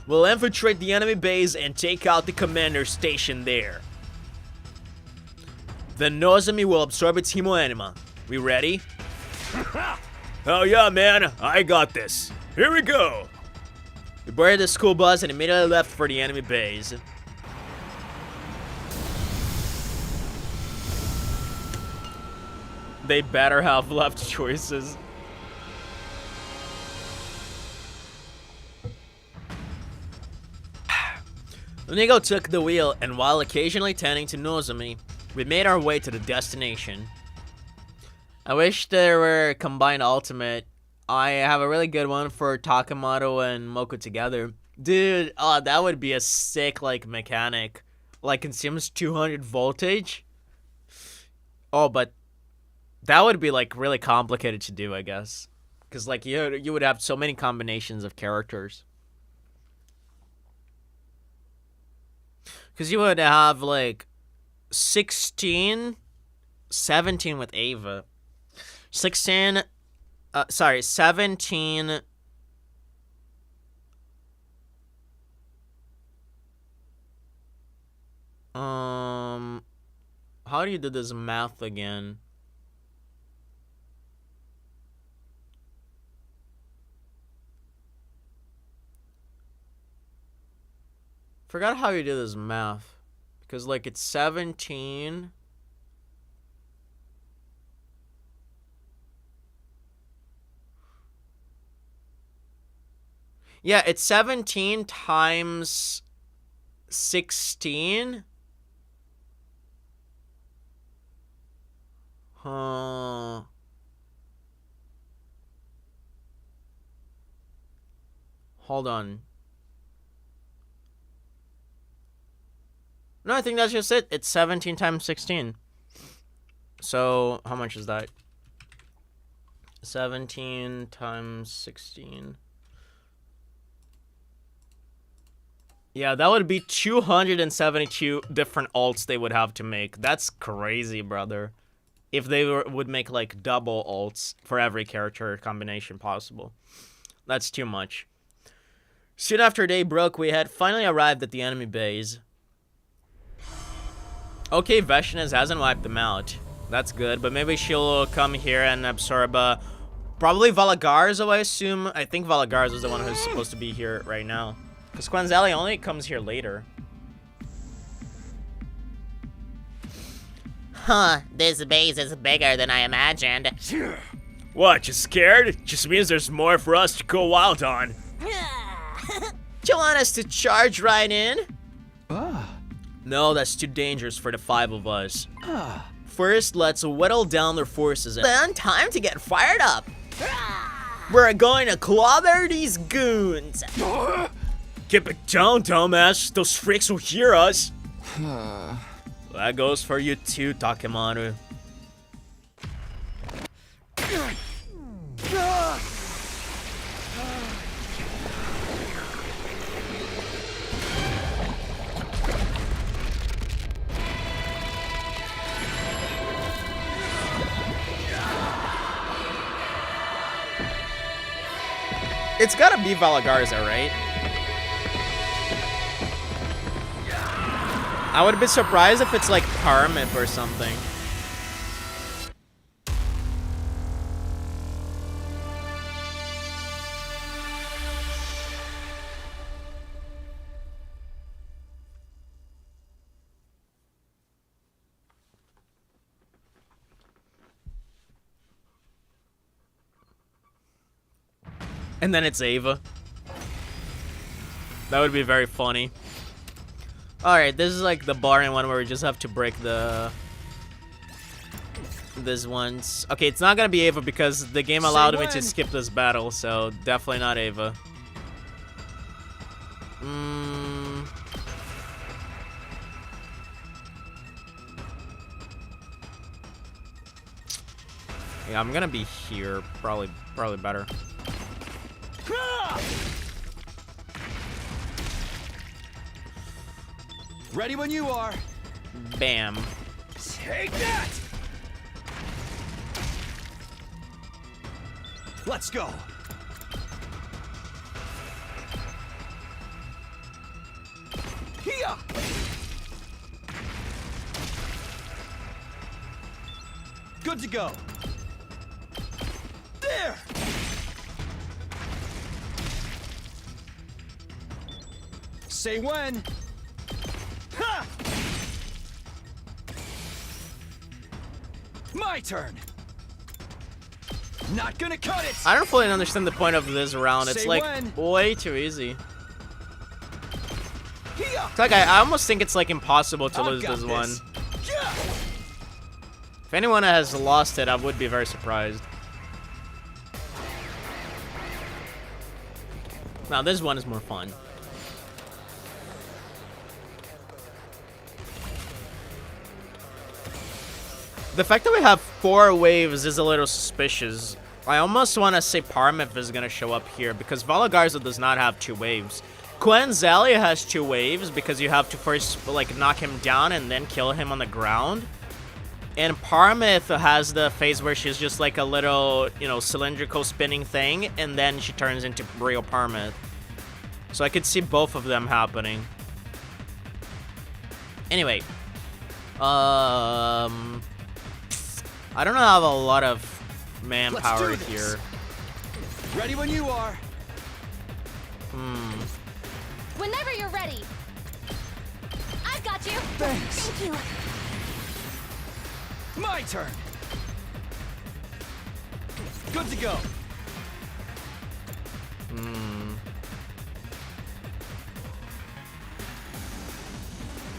We'll infiltrate the enemy base and take out the commander stationed there. Then Nozomi will absorb its hemoenema. We ready? Oh yeah, man. I got this. Here we go. We boarded the school bus and immediately left for the enemy base. They better have left choices. Nigo took the wheel, and while occasionally tending to Nozomi, we made our way to the destination. I wish there were a combined ultimate. I have a really good one for Takamoto and Moko together. Dude, oh, that would be a sick, like, mechanic. Like, consumes 200 voltage. Oh, but that would be, like, really complicated to do, I guess. Because, like, you would have so many combinations of characters. Because you would have, like, 17 with Ava. 17... How do you do this math again? Forgot how you do this math. Because, like, it's 17... Yeah, it's 17 times 16. Hold on. No, I think that's just it. It's 17 times 16. So, how much is that? 17 times 16. Yeah, that would be 272 different ults they would have to make. That's crazy, brother. If they would make, like, double ults for every character combination possible. That's too much. Soon after day broke, we had finally arrived at the enemy base. Okay, Veshness hasn't wiped them out. That's good, but maybe she'll come here and absorb, probably Valagarzo, I assume. I think Valagarzo is the one who's supposed to be here right now. Because Quanzelli only comes here later. Huh, this base is bigger than I imagined. What, you scared? Just means there's more for us to go wild on. Do you want us to charge right in? No, that's too dangerous for the 5 of us. First, let's whittle down their forces. Then, time to get fired up. We're going to clobber these goons. Keep it down, dumbass. Those freaks will hear us. That goes for you too, Takemaru. It's gotta be Valagarza, right? I would be surprised if it's like Paramip or something. And then it's Ava. That would be very funny. Alright, this is like the boring one where we just have to break this ones. Okay, it's not gonna be Ava because the game allowed me to skip this battle, so definitely not Ava. Yeah, I'm gonna be here. Probably better. Ready when you are. Bam. Take that! Let's go. Here. Good to go. There. Say when. Ha! My turn. Not gonna cut it. I don't fully understand the point of this round. It's Say like when. way too easy. Here. It's like I almost think it's like impossible to I've lose got this one. Yeah. If anyone has lost it, I would be very surprised. Now this one is more fun. The fact that we have 4 waves is a little suspicious. I almost want to say Paramip is going to show up here because Valagarza does not have 2 waves. Quenzalia has 2 waves because you have to first like knock him down and then kill him on the ground. And Paramith has the phase where she's just like a little, you know, cylindrical spinning thing and then she turns into real Paramith. So I could see both of them happening. Anyway. I don't have a lot of manpower here. Ready when you are. Whenever you're ready. I've got you. Thanks. Thank you. My turn. Good to go.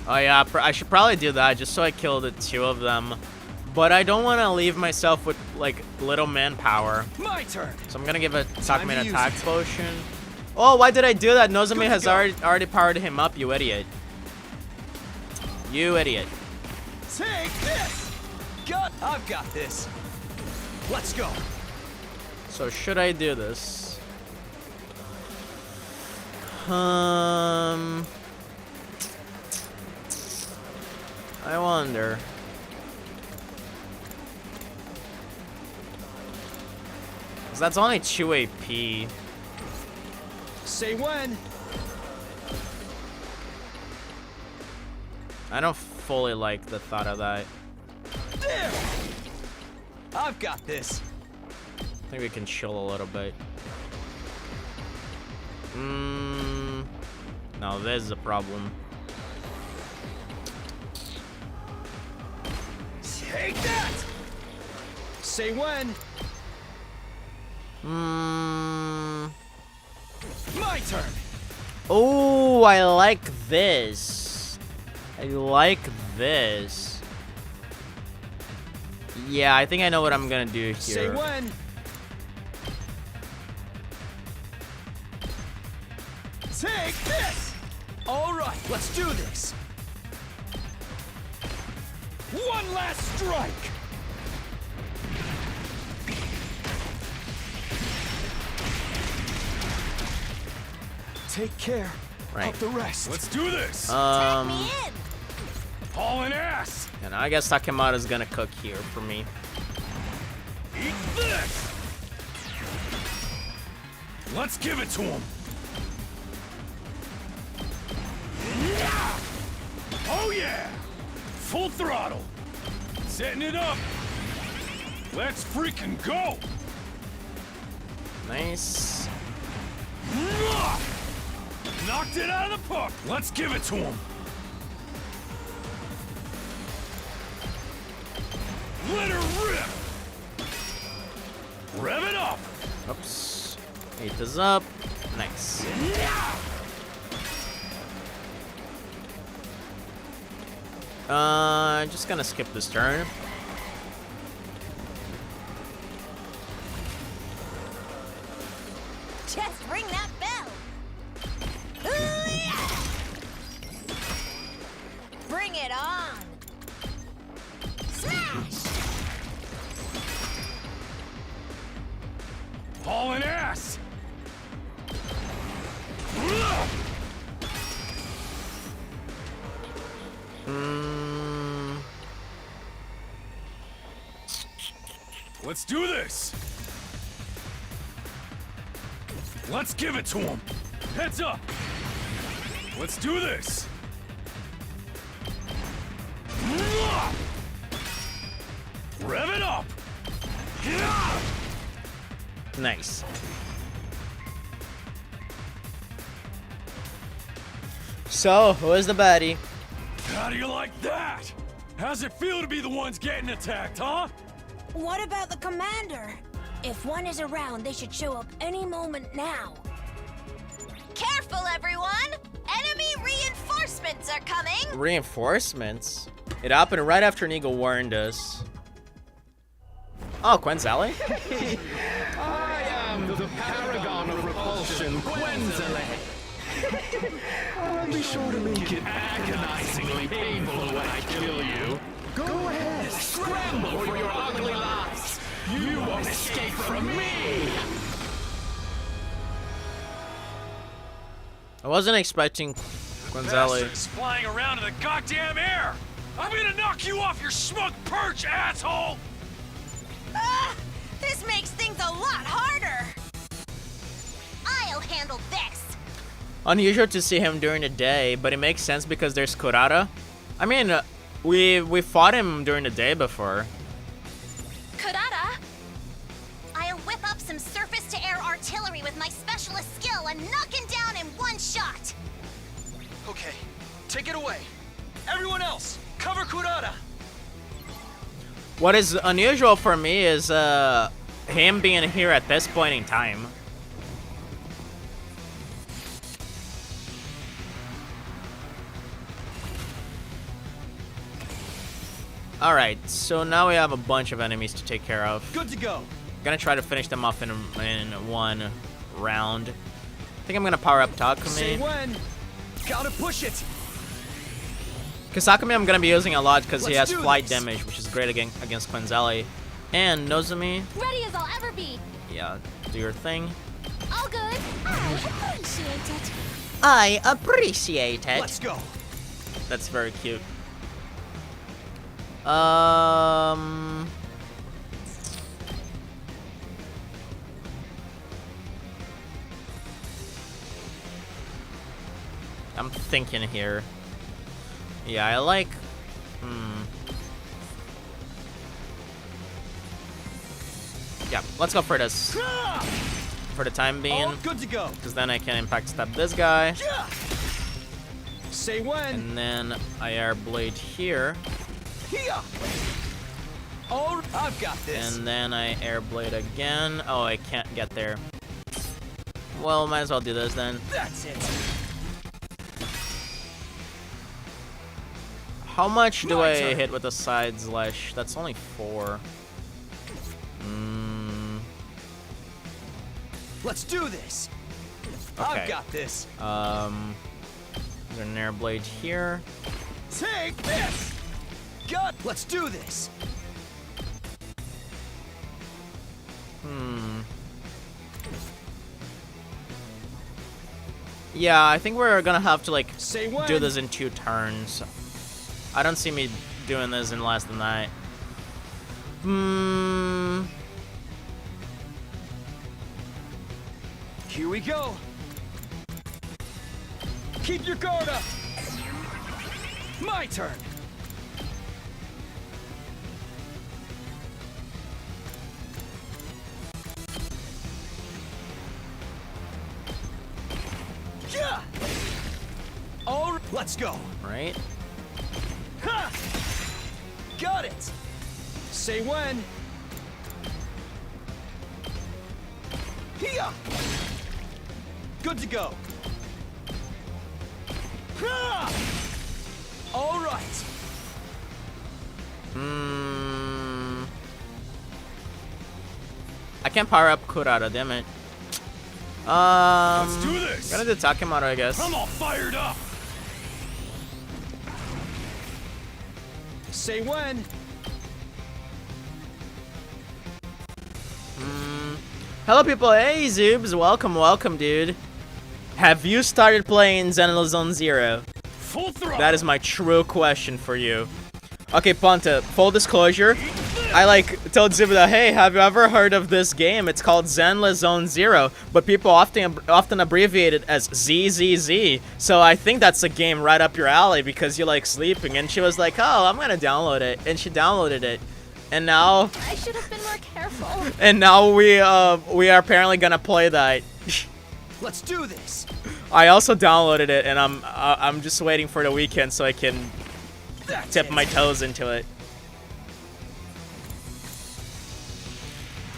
Oh yeah, I should probably do that just so I kill the 2 of them. But I don't want to leave myself with like little manpower. My turn. So I'm gonna give a Time to Takumi an use attack it. potion. Oh, why did I do that? Nozomi Good to has go. already powered him up, you idiot. You idiot. Take this. I've got this. Let's go. So should I do this? I wonder. 'Cause that's only 2 AP. Say when. I don't fully like the thought of that. There. I've got this. I think we can chill a little bit. No, there's a problem. Take that! Say when. My turn. Oh, I like this. I like this. Yeah, I think I know what I'm gonna do here. Say when. Take this! All right, let's do this. One last strike. Take care Right. of the rest. Let's do this. Tag me in. Hauling ass. And I guess Takemura's gonna cook here for me. Eat this. Let's give it to him. Oh yeah! Full throttle. Setting it up. Let's freaking go. Nice. Knocked it out of the park. Let's give it to him. Let her rip. Rev it up. Oops. Heat this up. Nice. Just gonna skip this turn. Just ring that bell. Ooh, yeah. Bring it on. Smash! Hauling ass. Let's do this. Let's give it to him. Heads up. Let's do this. Rev it up. Nice. So, who is the baddie? How do you like that? How's it feel to be the ones getting attacked, huh? What about the commander? If one is around, they should show up any moment now. Careful, everyone! Enemy reinforcements are coming! Reinforcements? It happened right after Nigo warned us. Oh, Quenzale? I am the paragon of repulsion, Quenzale. I'll be sure to make it agonizingly painful when I kill you. Go ahead, scramble for your ugly lives. You won't escape from me. I wasn't expecting Quenzale. Bastards flying around in the goddamn air! I'm gonna knock you off your smug perch, asshole! Ah! This makes things a lot harder! I'll handle this! Unusual to see him during the day, but it makes sense because there's Kurata. I mean, we fought him during the day before. Kurata! I'll whip up some surface-to-air artillery with my specialist skill and knock him down in one shot! Okay, take it away. Everyone else, cover Kurata. What is unusual for me is him being here at this point in time. Alright, so now we have a bunch of enemies to take care of. Good to go. Gonna try to finish them off in one round. I think I'm gonna power up Say Takumi. when. Gotta push it. Because Takumi I'm gonna be using a lot because he Let's has do flight this. damage, which is great against Quenzale. And Nozomi, Ready as I'll ever be! yeah, do your thing. All good. I appreciate it. I appreciate it. Let's go. That's very cute. I'm thinking here. Yeah, I like. Yeah, let's go for this. For the time being, All good to go. because then I can impact step this guy. Say when. And then I air blade here. Here. Oh, I've got this. And then I air blade again. Oh, I can't get there. Well, might as well do this then. That's it. How much do My I turn. hit with a side slash? That's only 4. Let's do this. Okay. I've got this. There's an air blade here. Take this. Got. Let's do this. Yeah, I think we're gonna have to like Say when. do this in 2 turns. I don't see me doing this in less than that. Here we go. Keep your guard up. My turn. Yeah. All right, let's go. Right? Ha! Got it. Say when. Here. Good to go. Ha! All right. I can't power up Kurata, damn it. Let's do this. Gonna do Takemoto, I guess. I'm all fired up. Say when. Hello, people. Hey, Zoobs. Welcome, welcome, dude. Have you started playing Xenoblade Zone Zero? Full throttle. That is my true question for you. Okay, Ponta, full disclosure. I like told Zubida, hey, have you ever heard of this game? It's called Xenoblade Zone Zero, but people often abbreviate it as ZZZ. So I think that's a game right up your alley because you like sleeping. And she was like, oh, I'm gonna download it, and she downloaded it. And now, I should have been more careful. and now we are apparently gonna play that. Let's do this. I also downloaded it, and I'm just waiting for the weekend so I can That's tip it. my toes into it.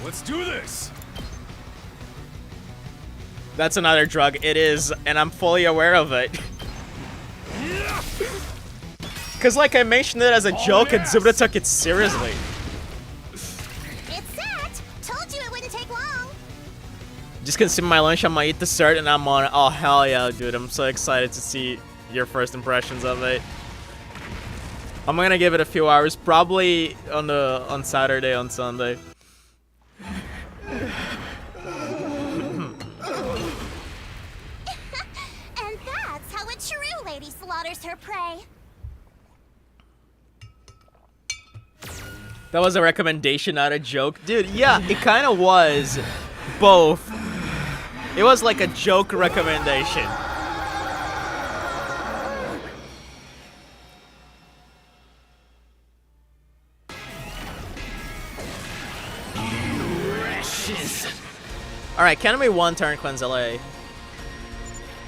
Let's do this. That's another drug. It is, and I'm fully aware of it. Cause like I mentioned it as a joke, and Zubida took it seriously. It's set! Told you it wouldn't take long. Just consume my lunch, I'm gonna eat dessert, and I'm on it. Oh hell yeah, dude! I'm so excited to see your first impressions of it. I'm gonna give it a few hours, probably on Saturday, on Sunday. And that's how a true lady slaughters her prey. That was a recommendation, not a joke. Dude, yeah, it kind of was both. It was like a joke recommendation. Alright, can we 1-turn Quinzele?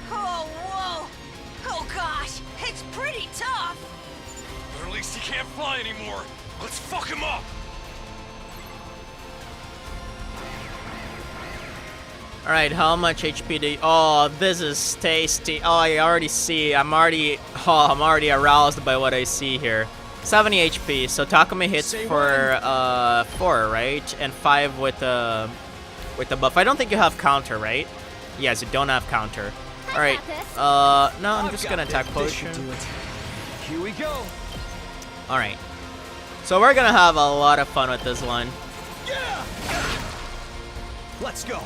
Oh, whoa. Oh, gosh. It's pretty tough. But at least he can't fly anymore. Let's fuck him up. Alright, how much HP do you... Oh, this is tasty. Oh, I already see. I'm already aroused by what I see here. 70 HP, so Takumi hits for 4, right? And 5 with the buff. I don't think you have counter, right? Yes, you don't have counter. Alright, no, I'm just gonna attack potion. Here we go. Alright. So we're gonna have a lot of fun with this one. Yeah. Let's go.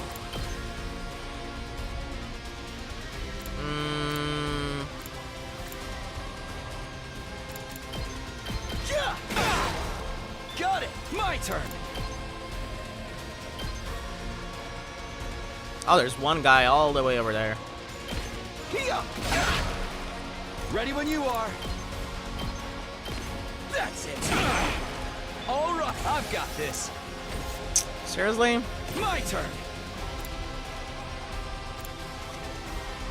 Yeah. Got it. My turn. Oh, there's one guy all the way over there. Here. Ready when you are. That's it. All right, I've got this. Seriously? My turn.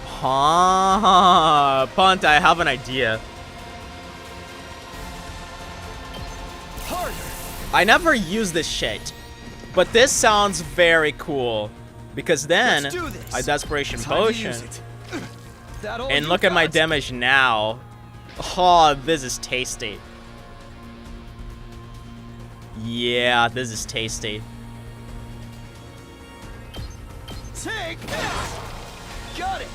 Huh, Punt, I have an idea. Harder. I never use this shit, but this sounds very cool because then Let's do this. I desperation Time to potion, use it. That all and you look at my got? damage now. Oh, this is tasty. Yeah, this is tasty. Take that! Got it!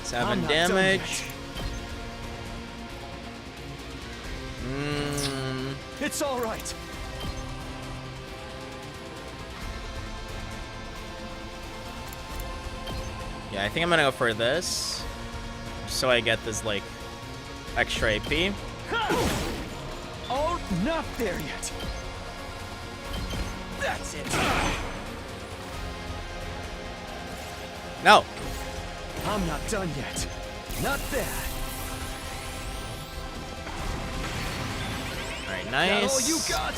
7 I'm not done damage. It's all right. Yeah, I think I'm gonna go for this, so I get this like extra AP. Oh, not there yet. That's it. No. I'm not done yet. Not that. All right, That all nice. you got?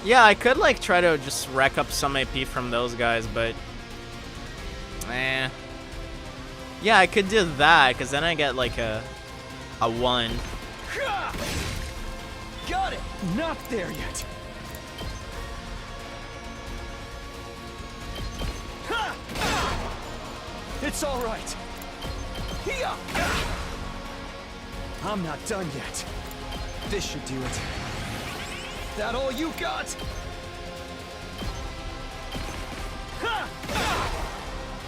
Yeah, I could like try to just rack up some AP from those guys, but yeah, I could do that because then I get like a 1. Got it. Not there yet. It's all right. Here. I'm not done yet. This should do it. That all you got?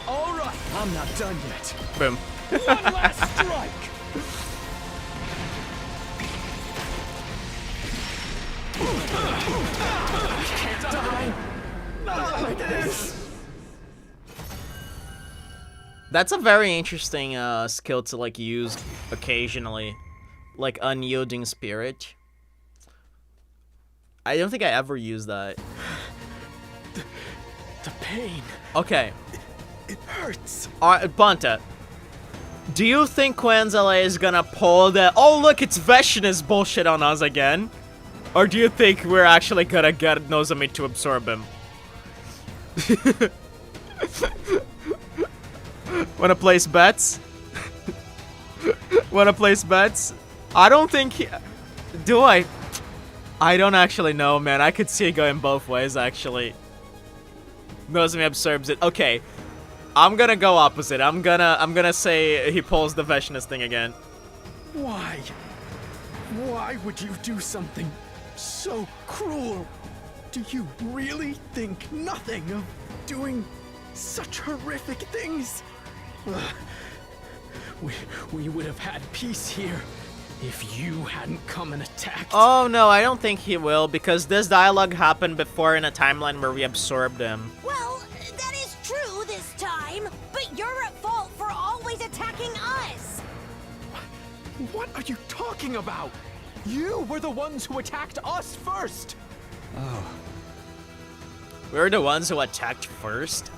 All right. I'm not done yet. Boom. One last strike. Can't die. Not like this. That's a very interesting skill to like use occasionally, like unyielding spirit. I don't think I ever used that. The pain. Okay, It hurts. Bonta, do you think Quenzele is gonna pull the "oh look, it's Veshinus" bullshit on us again? Or do you think we're actually gonna get Nozomi to absorb him? Wanna place bets? Wanna place bets? I don't think do I? I don't actually know, man. I could see it going both ways, actually. Nozomi absorbs it. Okay. I'm gonna go opposite. I'm gonna say he pulls the Veshinus thing again. Why? Why would you do something so cruel? Do you really think nothing of doing such horrific things? We would have had peace here if you hadn't come and attacked. Oh no, I don't think he will, because this dialogue happened before in a timeline where we absorbed him. Well, that is true this time, but you're at fault for always attacking us. What are you talking about? You were the ones who attacked us first. We were the ones who attacked first?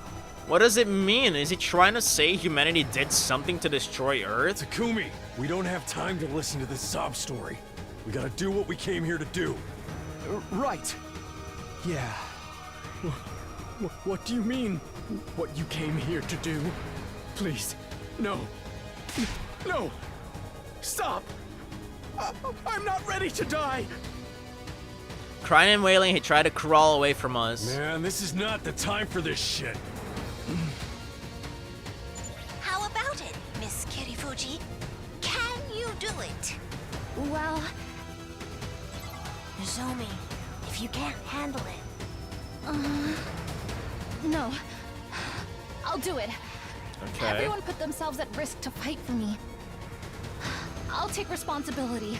What does it mean? Is he trying to say humanity did something to destroy Earth? Takumi, we don't have time to listen to this sob story. We gotta do what we came here to do. Right. Yeah. What do you mean, what you came here to do? Please, no. No! Stop! I'm not ready to die! Crying and wailing, he tried to crawl away from us. Man, this is not the time for this shit. How about it, Miss Kirifuji? Can you do it? Well, Nozomi, if you can't handle it. No. I'll do it. Okay. Everyone put themselves at risk to fight for me. I'll take responsibility.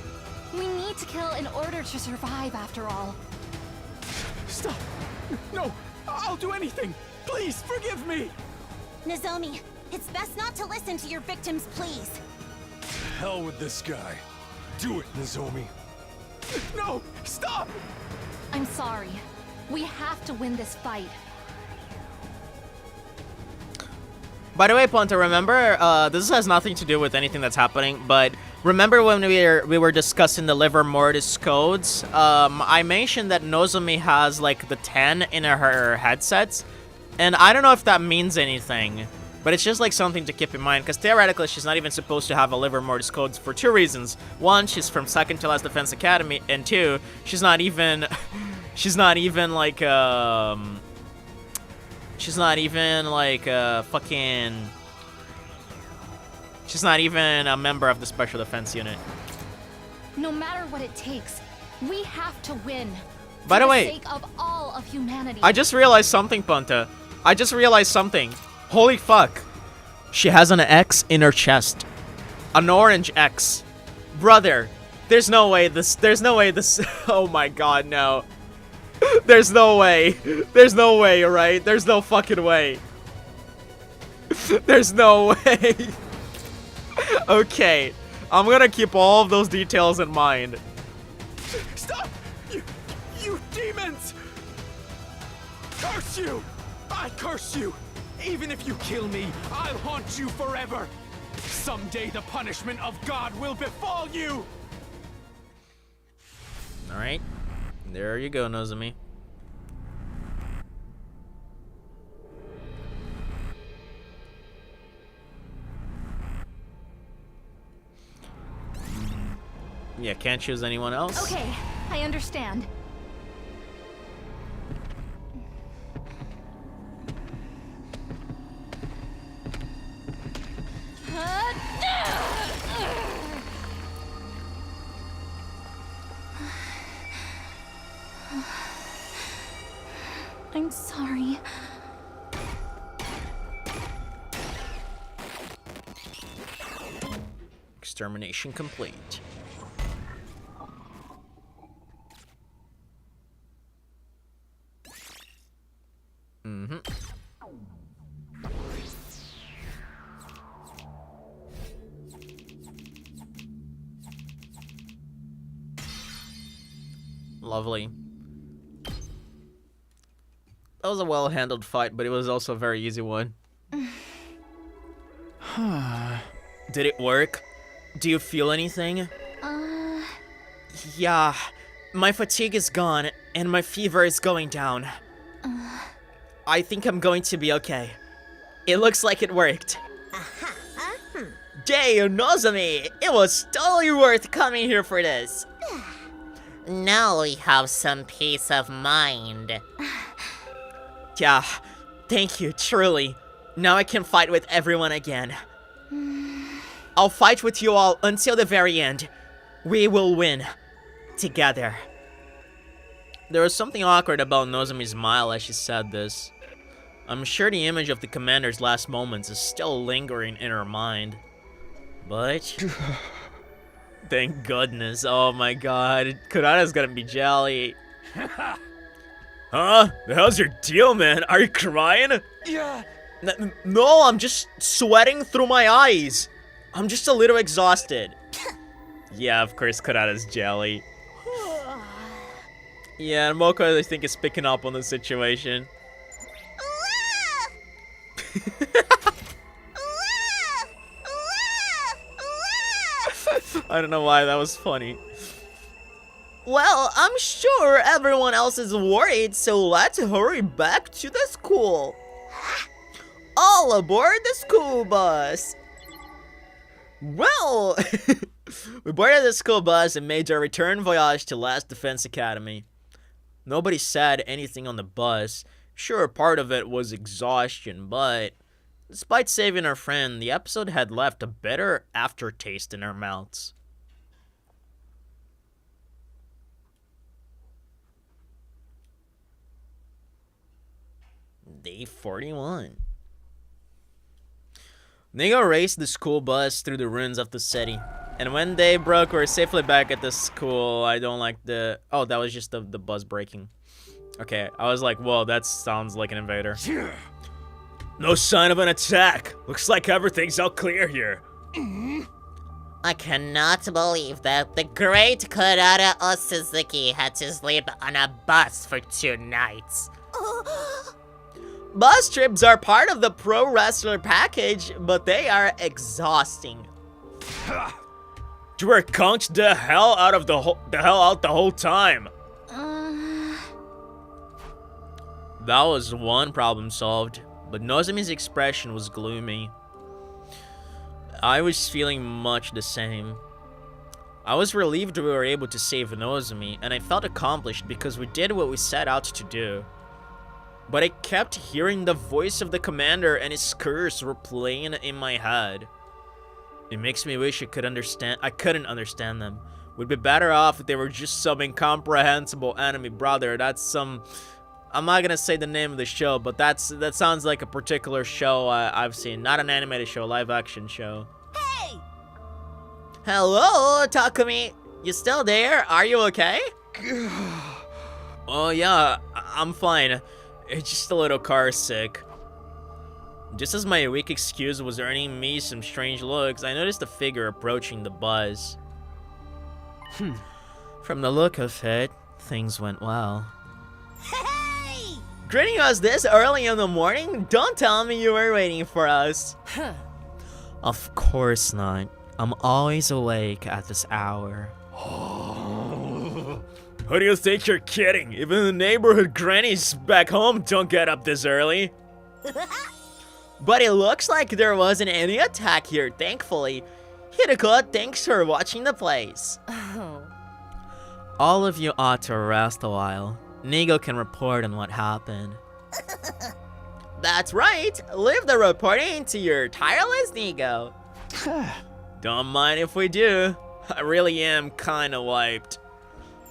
We need to kill in order to survive, after all. Stop! No! I'll do anything! Please, forgive me! Nozomi, it's best not to listen to your victims' pleas. Hell with this guy. Do it, Nozomi. No! Stop! I'm sorry. We have to win this fight. By the way, Ponta, remember, this has nothing to do with anything that's happening, but remember when we were discussing the Liver Mortis codes? I mentioned that Nozomi has, like, the 10 in her headsets, and I don't know if that means anything. But it's just like something to keep in mind, because theoretically she's not even supposed to have a liver mortis code for 2 reasons. 1, she's from second to last defense academy, and 2, she's not even like she's not even like fucking, she's not even a member of the special defense unit. No matter what it takes, we have to win. By the For way, sake of all of humanity. I just realized something, Punta. I just realized something. Holy fuck. She has an X in her chest. An orange X. Brother, there's no way this, oh my god, no. There's no way. There's no way, right? There's no fucking way. There's no way. Okay, I'm gonna keep all of those details in mind. Stop! You demons! Curse you! I curse you! Even if you kill me, I'll haunt you forever! Someday the punishment of God will befall you! Alright. There you go, Nozomi. Yeah, can't choose anyone else. Okay, I understand. I'm sorry. Extermination complete. Mm-hmm. Lovely. That was a well-handled fight, but it was also a very easy one. Did it work? Do you feel anything? Yeah, my fatigue is gone, and my fever is going down. I think I'm going to be okay. It looks like it worked. Damn, Nozomi! It was totally worth coming here for this. Now we have some peace of mind. Yeah, thank you, truly. Now I can fight with everyone again. I'll fight with you all until the very end. We will win. Together. There was something awkward about Nozomi's smile as she said this. I'm sure the image of the commander's last moments is still lingering in her mind. But... thank goodness. Oh my god. Kurata's gonna be jelly. Huh? The hell's your deal, man? Are you crying? Yeah. No, I'm just sweating through my eyes. I'm just a little exhausted. Yeah, of course Kurata's jelly. Yeah, and Moko, I think, is picking up on the situation. I don't know why that was funny. Well, I'm sure everyone else is worried, so let's hurry back to the school. All aboard the school bus. Well, we boarded the school bus and made our return voyage to Last Defense Academy. Nobody said anything on the bus. Sure, part of it was exhaustion, but despite saving our friend, the episode had left a bitter aftertaste in our mouths. Day 41. Nigo raced the school bus through the ruins of the city. And when day broke, we were safely back at the school. I don't like the... Oh, that was just the bus breaking. Okay, I was like, whoa, that sounds like an invader. No sign of an attack. Looks like everything's all clear here. I cannot believe that the great Kurata Osuzuki had to sleep on a bus for 2 nights. Bus trips are part of the pro wrestler package, but they are exhausting. You were conked the hell out the whole time. That was one problem solved, but Nozomi's expression was gloomy. I was feeling much the same. I was relieved we were able to save Nozomi, and I felt accomplished because we did what we set out to do. But I kept hearing the voice of the commander and his curse were playing in my head. It makes me wish I couldn't understand them. We'd be better off if they were just some incomprehensible enemy, brother. That's some... I'm not gonna say the name of the show, but that sounds like a particular show I've seen. Not an animated show, live action show. Hey! Hello, Takumi. You still there? Are you okay? Oh yeah, I'm fine. It's just a little car sick. Just as my weak excuse was earning me some strange looks, I noticed a figure approaching the bus. From the look of it, things went well. Hey! Greeting us this early in the morning? Don't tell me you were waiting for us. Of course not. I'm always awake at this hour. Who do you think you're kidding? Even the neighborhood grannies back home don't get up this early. But it looks like there wasn't any attack here, thankfully. Hideko, thanks for watching the place. All of you ought to rest a while. Nigo can report on what happened. That's right. Leave the reporting to your tireless Nigo. Don't mind if we do. I really am kinda wiped.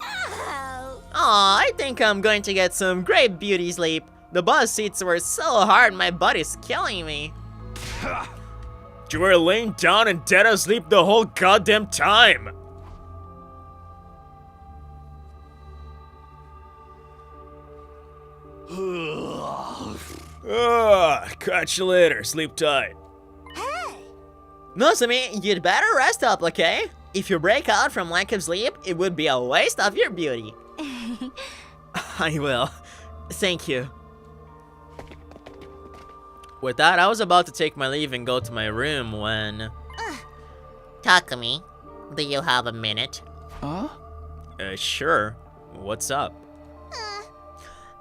Oh. Aw, I think I'm going to get some great beauty sleep. The bus seats were so hard, my butt is killing me. You were laying down and dead asleep the whole goddamn time. Catch you later. Sleep tight. Hey! Nozomi, you'd better rest up, okay? If you break out from lack of sleep, it would be a waste of your beauty. I will. Thank you. With that, I was about to take my leave and go to my room when... Takumi, do you have a minute? Huh? Sure. What's up?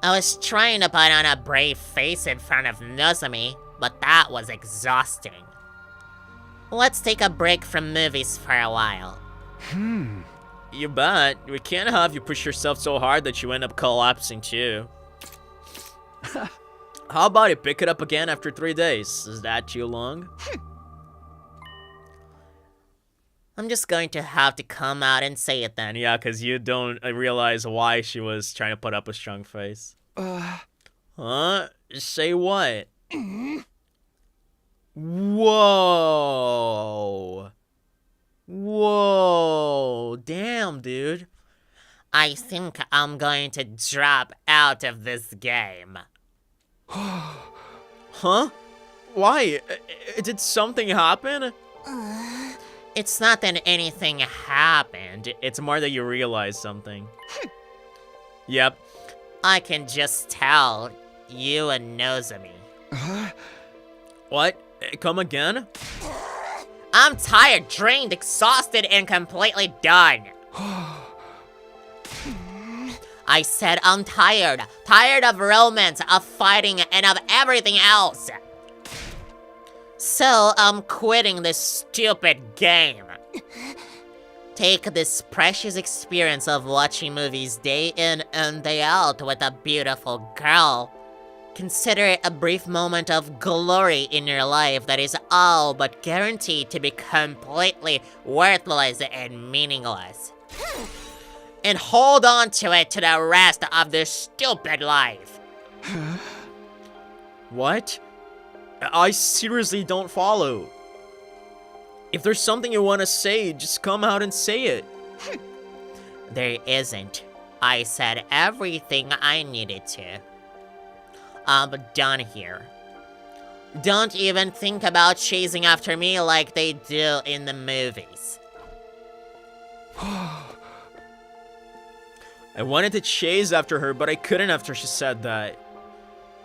I was trying to put on a brave face in front of Nozomi, but that was exhausting. Let's take a break from movies for a while. You bet. We can't have you push yourself so hard that you end up collapsing too. How about you pick it up again after 3 days? Is that too long? I'm just going to have to come out and say it then. Yeah, because you don't realize why she was trying to put up a strong face. Huh? Say what? Whoa. Whoa. Damn, dude. I think I'm going to drop out of this game. Huh? Why? Did something happen? It's not that anything happened. It's more that you realize something. Yep. I can just tell you and Nozomi. What? Come again? I'm tired, drained, exhausted, and completely done. I said I'm tired. Tired of romance, of fighting, and of everything else. So I'm quitting this stupid game. Take this precious experience of watching movies day in and day out with a beautiful girl. Consider it a brief moment of glory in your life that is all but guaranteed to be completely worthless and meaningless. And hold on to it to the rest of this stupid life. What? I seriously don't follow. If there's something you want to say, just come out and say it. There isn't. I said everything I needed to. I'm done here. Don't even think about chasing after me like they do in the movies. I wanted to chase after her, but I couldn't after she said that.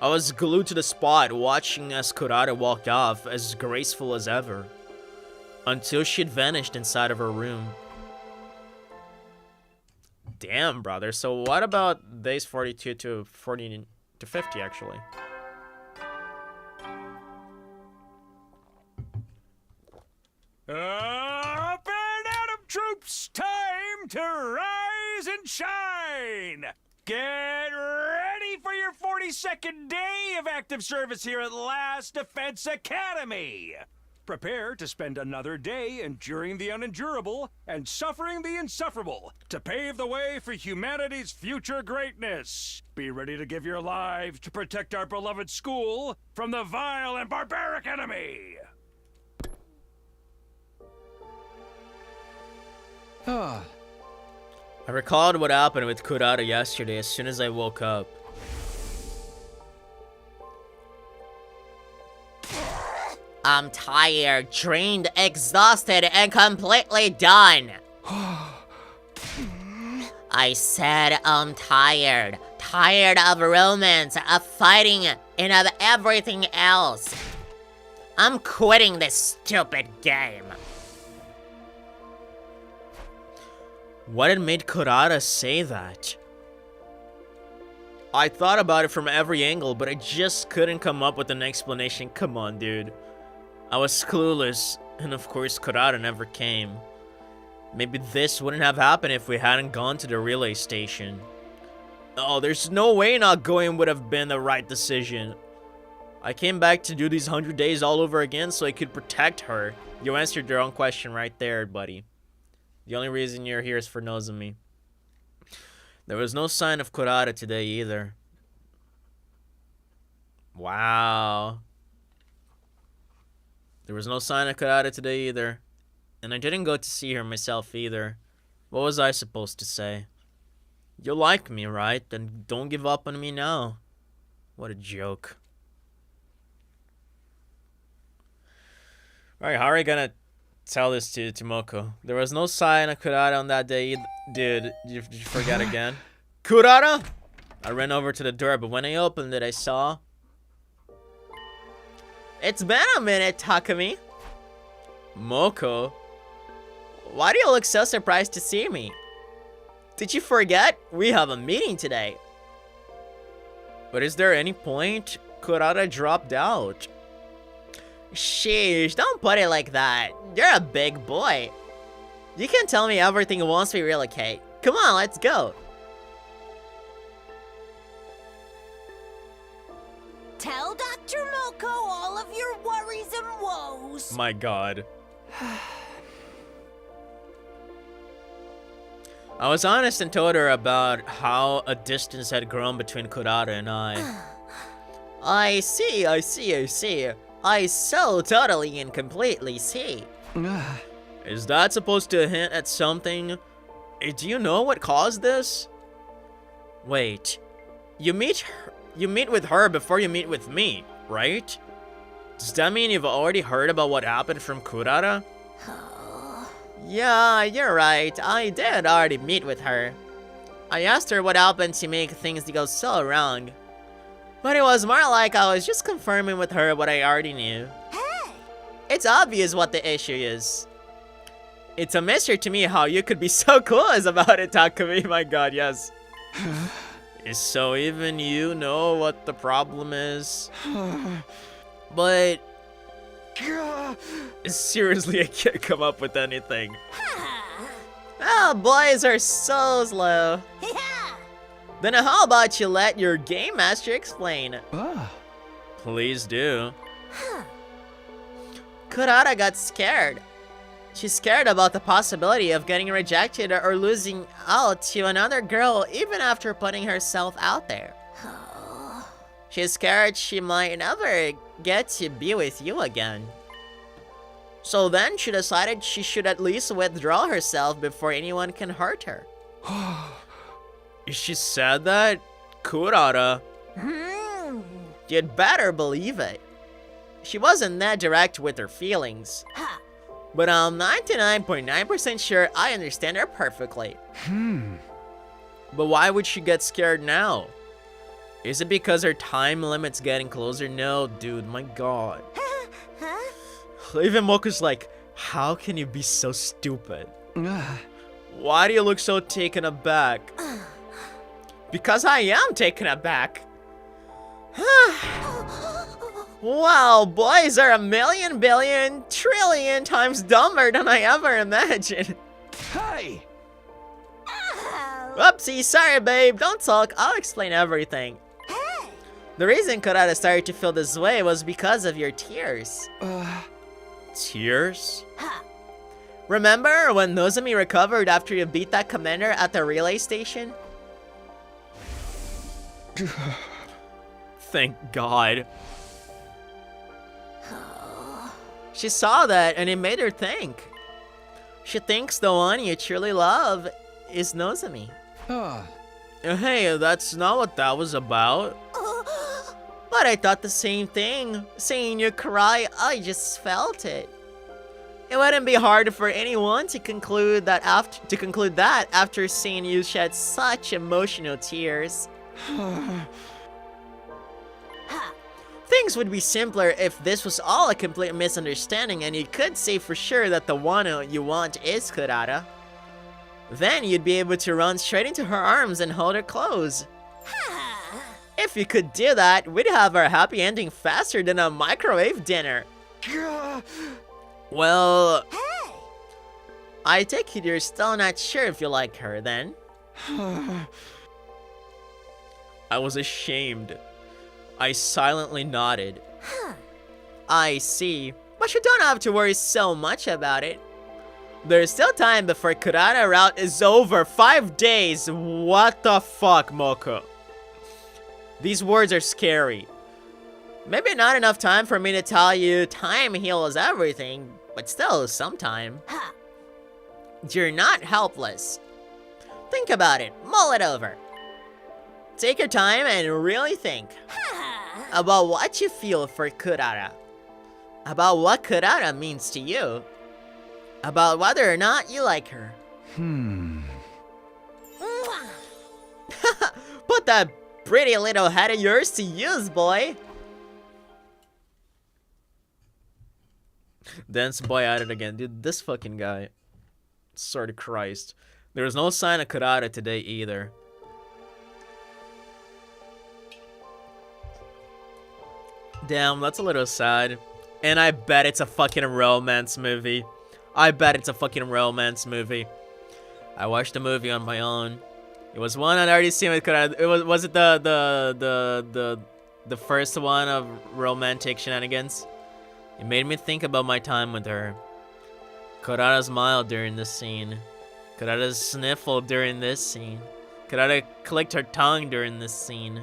I was glued to the spot, watching as Kurata walked off, as graceful as ever. Until she'd vanished inside of her room. Damn, brother. So what about days 42 to 40 to 50, actually? rise and shine! Get ready for your 42nd day of active service here at Last Defense Academy! Prepare to spend another day enduring the unendurable and suffering the insufferable to pave the way for humanity's future greatness. Be ready to give your lives to protect our beloved school from the vile and barbaric enemy! Ah, I recalled what happened with Kurata yesterday as soon as I woke up. I'm tired, drained, exhausted, and completely done. I said I'm tired. Tired of romance, of fighting, and of everything else. I'm quitting this stupid game. What had made Kurata say that? I thought about it from every angle, but I just couldn't come up with an explanation. Come on, dude. I was clueless, and of course Kurata never came. Maybe this wouldn't have happened if we hadn't gone to the relay station. Oh, there's no way not going would have been the right decision. I came back to do these 100 days all over again so I could protect her. You answered your own question right there, buddy. The only reason you're here is for Nozomi. There was no sign of Kurata today either. Wow. There was no sign of Kurata today either. And I didn't go to see her myself either. What was I supposed to say? You like me, right? Then don't give up on me now. What a joke. Alright, how are we gonna tell this to Moko? There was no sign of Kurata on that day either. Dude, did you forget again? Kurata? I ran over to the door, but when I opened it, I saw... It's been a minute, Takumi. Moko? Why do you look so surprised to see me? Did you forget? We have a meeting today. But is there any point? Kurata dropped out. Sheesh, don't put it like that. You're a big boy. You can tell me everything once we relocate. Come on, let's go. Tell Dr. Moko all of your worries and woes. My god. I was honest and told her about how a distance had grown between Kurata and I. I see. I so totally and completely see. Is that supposed to hint at something? Do you know what caused this? Wait. You meet with her before you meet with me, right? Does that mean you've already heard about what happened from Kurata? Yeah, you're right. I did already meet with her. I asked her what happened to make things go so wrong. But it was more like I was just confirming with her what I already knew. Hey! It's obvious what the issue is. It's a mystery to me how you could be so clueless about it, Takumi. My god, yes. So even you know what the problem is? But... seriously, I can't come up with anything. Oh, boys are so slow. Yeah! Then how about you let your game master explain? Please do. Kurata got scared. She's scared about the possibility of getting rejected or losing out to another girl even after putting herself out there. She's scared she might never get to be with you again. So then she decided she should at least withdraw herself before anyone can hurt her. She said that? Kurata? You'd better believe it. She wasn't that direct with her feelings. But I'm 99.9% sure I understand her perfectly. But why would she get scared now? Is it because her time limit's getting closer? No, dude, my god. Even Moku's like, how can you be so stupid? Why do you look so taken aback? Because I am taken aback. Wow, boys are a million, billion, trillion times dumber than I ever imagined. Hey! Oopsie, sorry babe, don't talk, I'll explain everything. The reason Kurata started to feel this way was because of your tears. Tears? Remember when Nozomi recovered after you beat that commander at the relay station? Thank God. She saw that and it made her think. She thinks the one you truly love is Nozomi. Hey, that's not what that was about. But I thought the same thing. Seeing you cry, I just felt it. It wouldn't be hard for anyone to conclude that after seeing you shed such emotional tears. Things would be simpler if this was all a complete misunderstanding and you could say for sure that the one you want is Kurata. Then you'd be able to run straight into her arms and hold her close. If you could do that, we'd have our happy ending faster than a microwave dinner. Well, I take it you're still not sure if you like her then. I was ashamed. I silently nodded. I see, but you don't have to worry so much about it. There's still time before Kurata route is over. 5 days. What the fuck, Moko? These words are scary. Maybe not enough time for me to tell you time heals everything, but still some time. You're not helpless. Think about it. Mull it over. Take your time and really think about what you feel for Kurata. About what Kurata means to you. About whether or not you like her. Put that pretty little head of yours to use, boy. Dance boy at it again. Dude, this fucking guy. Sort of Christ. There was no sign of Kurata today either. Damn, that's a little sad. And I bet it's a fucking romance movie. I bet it's a fucking romance movie. I watched the movie on my own. It was one I'd already seen with Kurata. It was it the first one of romantic shenanigans? It made me think about my time with her. Kurata smiled during this scene. Kurata sniffled during this scene. Kurata clicked her tongue during this scene.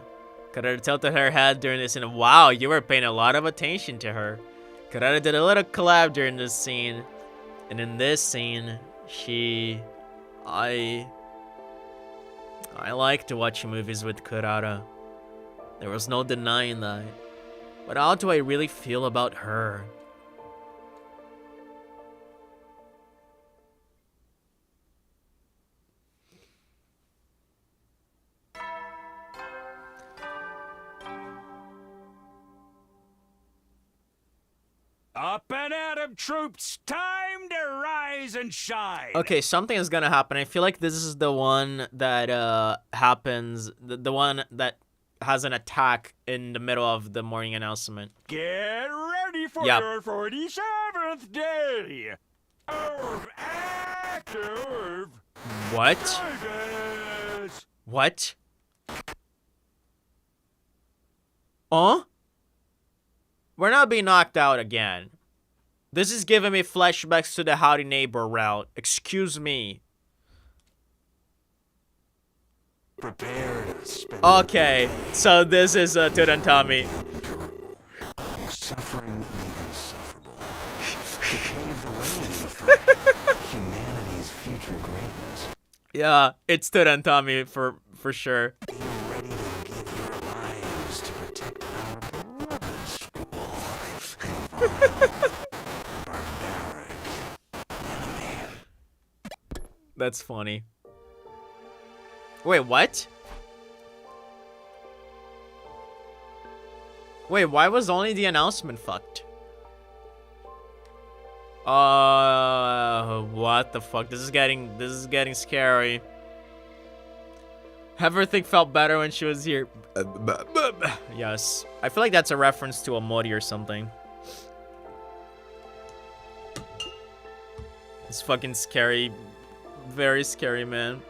Kurata tilted her head during this scene. Wow, you were paying a lot of attention to her. Kurata did a little collab during this scene. And in this scene, I like to watch movies with Kurata. There was no denying that. But how do I really feel about her? Up and at 'em, troops! Time to rise and shine! Okay, something is gonna happen. I feel like this is the one that happens, the one that has an attack in the middle of the morning announcement. Get ready for Yep. your 47th day of active What? service! What? Huh? We're not being knocked out again. This is giving me flashbacks to the Howdy Neighbor route. Excuse me. Prepare to spend Okay, so this is Turantami. suffering the insufferable. To pave the way for humanity's future greatness. Yeah, it's Turantami for sure. Be ready to give your lives to protect our beloved school. Barbaric enemy. That's funny. Wait, what? Wait, why was only the announcement fucked? What the fuck? This is getting scary. Everything felt better when she was here. Yes. I feel like that's a reference to a Mori or something. It's fucking scary. Very scary, man.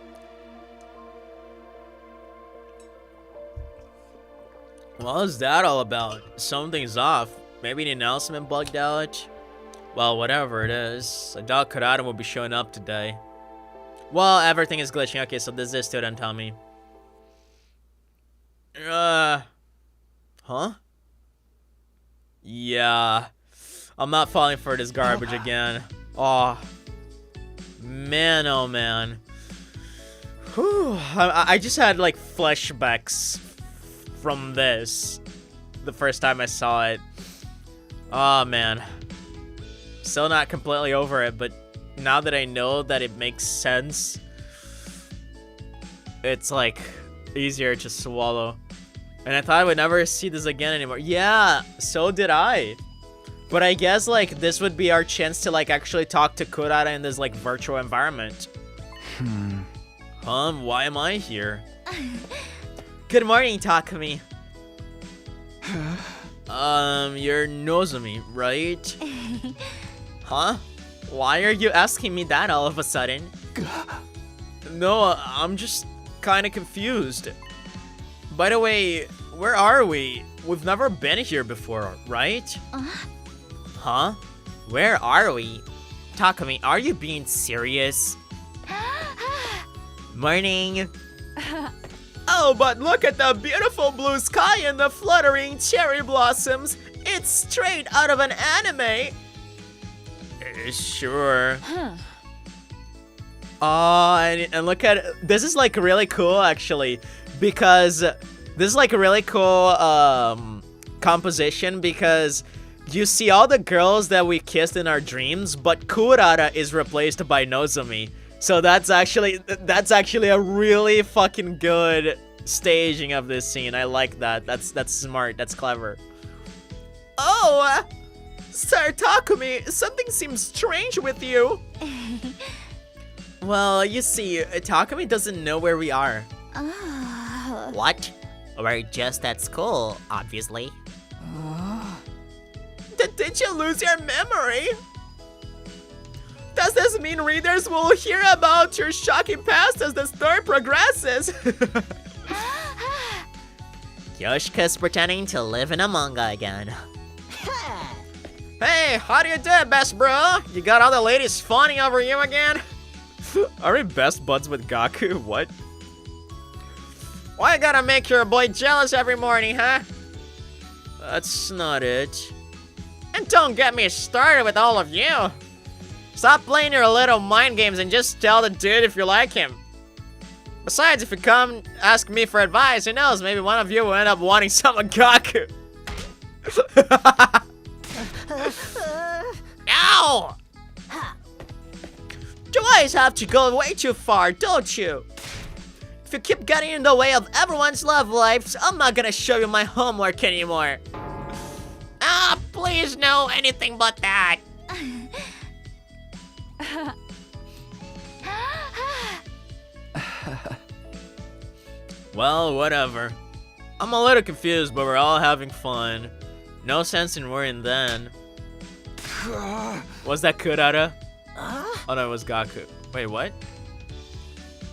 What was that all about? Something's off. Maybe the announcement bugged out? Well, whatever it is, I doubt Kurata will be showing up today. Well, everything is glitching. Okay, so this is student Tommy. Huh? Yeah. I'm not falling for this garbage again. Oh. Man, oh man. Whew. I just had like flashbacks from this the first time I saw it. Oh man. Still not completely over it, but now that I know that it makes sense, it's like easier to swallow. And I thought I would never see this again anymore. Yeah, so did I. But I guess like this would be our chance to like actually talk to Kurata in this like virtual environment. Why am I here? Good morning, Takumi. You're Nozomi, right? Huh? Why are you asking me that all of a sudden? No, I'm just kind of confused. By the way, where are we? We've never been here before, right? Huh? Where are we? Takumi, are you being serious? Morning. Oh, but look at the beautiful blue sky and the fluttering cherry blossoms. It's straight out of an anime. Sure. Oh, and look at this is like really cool actually, because this is like a really cool composition, because you see all the girls that we kissed in our dreams, but Kurata is replaced by Nozomi. So that's actually a really fucking good staging of this scene. I like that. That's smart. That's clever. Oh, Sir Takumi, something seems strange with you. Well, you see, Takumi doesn't know where we are. What? We're just at school, obviously. Did you lose your memory? Does this mean readers will hear about your shocking past as the story progresses? Yoshika's pretending to live in a manga again. Hey, how do you do, best bro? You got all the ladies fawning over you again? Are we best buds with Gaku? What? Why you gotta make your boy jealous every morning, huh? That's not it. And don't get me started with all of you. Stop playing your little mind games and just tell the dude if you like him. Besides, if you come ask me for advice, who knows, maybe one of you will end up wanting some of Gaku. Ow! You always have to go way too far, don't you? If you keep getting in the way of everyone's love lives, I'm not gonna show you my homework anymore. Ah, please no, anything but that. Well, whatever. I'm a little confused, but we're all having fun. No sense in worrying then. Was that Kurata? Oh no, it was Gaku. Wait, what?